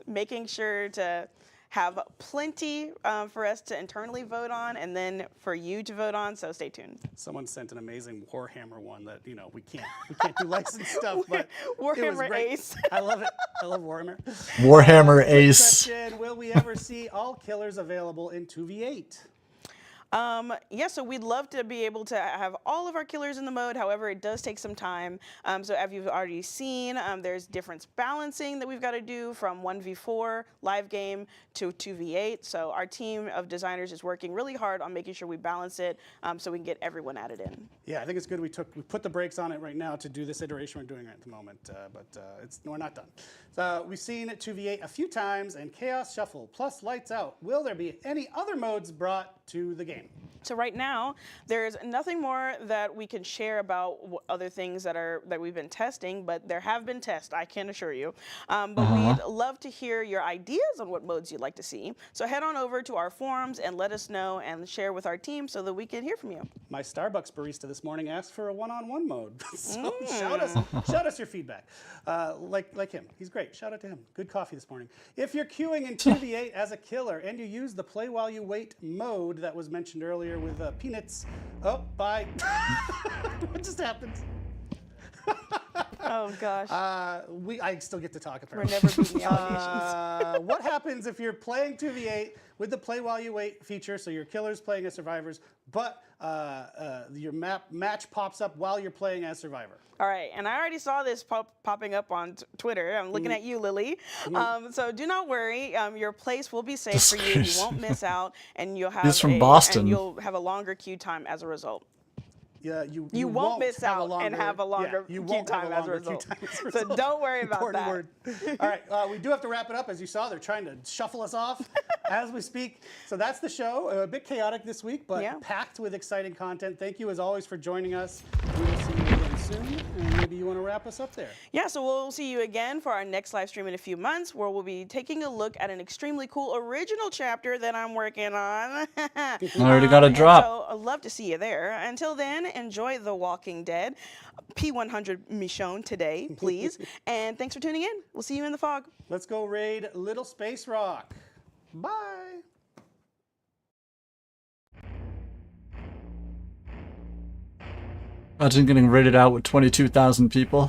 making sure to have plenty for us to internally vote on and then for you to vote on, so stay tuned. Someone sent an amazing Warhammer one that, you know, we can't do licensed stuff, but Warhammer it was great. Ace. I love it. I love Warhammer. Warhammer Ace. Question, will we ever see all killers available in 2v8? Yeah, so we'd love to be able to have all of our killers in the mode. However, it does take some time. So as you've already seen, there's difference balancing that we've got to do from 1v4 live game to 2v8. So our team of designers is working really hard on making sure we balance it so we can get everyone added in. Yeah, I think it's good we put the brakes on it right now to do this iteration we're doing at the moment, but we're not done. So we've seen 2v8 a few times and Chaos Shuffle plus Lights Out. Will there be any other modes brought to the game? So right now, there's nothing more that we can share about other things that we've been testing, but there have been tests, I can assure you. But we'd love to hear your ideas on what modes you'd like to see. So head on over to our forums and let us know and share with our team so that we can hear from you. My Starbucks barista this morning asked for a one-on-one mode. So shout us your feedback. Like him, he's great. Shout out to him. Good coffee this morning. If you're queuing in 2v8 as a killer and you use the play while you wait mode that was mentioned earlier with Peanuts. Oh, bye. What just happened? Oh gosh. I still get to talk apparently. We're never beating the allegations. What happens if you're playing 2v8 with the play while you wait feature, so your killer's playing as survivors, but your match pops up while you're playing as survivor? All right, and I already saw this popping up on Twitter. I'm looking at you, Lily. So do not worry. Your place will be safe for you. You won't miss out, and you'll have He's from Boston. And you'll have a longer queue time as a result. Yeah, you won't miss out and have a longer queue time as a result. So don't worry about that. Word. All right, we do have to wrap it up. As you saw, they're trying to shuffle us off as we speak. So that's the show. A bit chaotic this week, but packed with exciting content. Thank you, as always, for joining us. We will see you again soon, and maybe you want to wrap us up there. Yeah, so we'll see you again for our next live stream in a few months, where we'll be taking a look at an extremely cool original chapter that I'm working on. I already got a drop. So I'd love to see you there. Until then, enjoy The Walking Dead. P100 Michonne today, please. And thanks for tuning in. We'll see you in the fog. Let's go raid Little Space Rock. Bye. Imagine getting raided out with 22,000 people.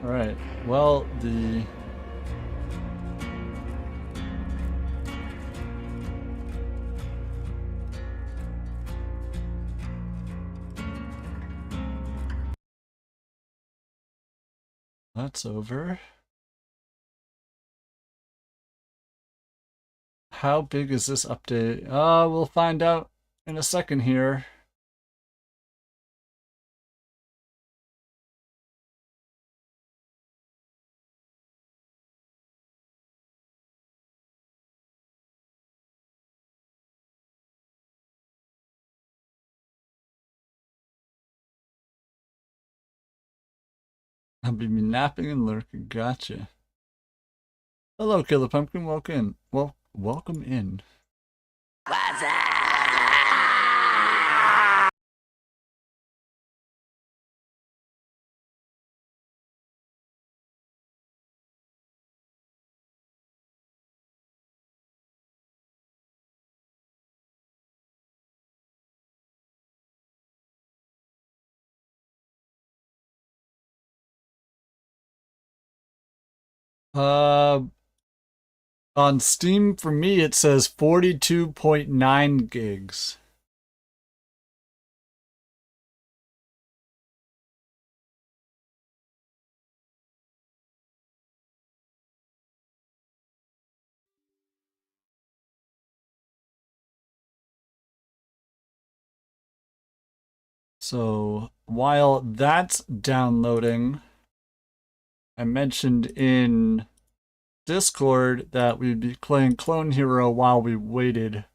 Alright, well, the... That's over. How big is this update? We'll find out in a second here. I'll be napping and lurking. Gotcha. Hello, Killer Pumpkin. Welcome in. Well, welcome in. What's up? On Steam for me it says 42.9 gigs. So while that's downloading, I mentioned in Discord that we'd be playing Clone Hero while we waited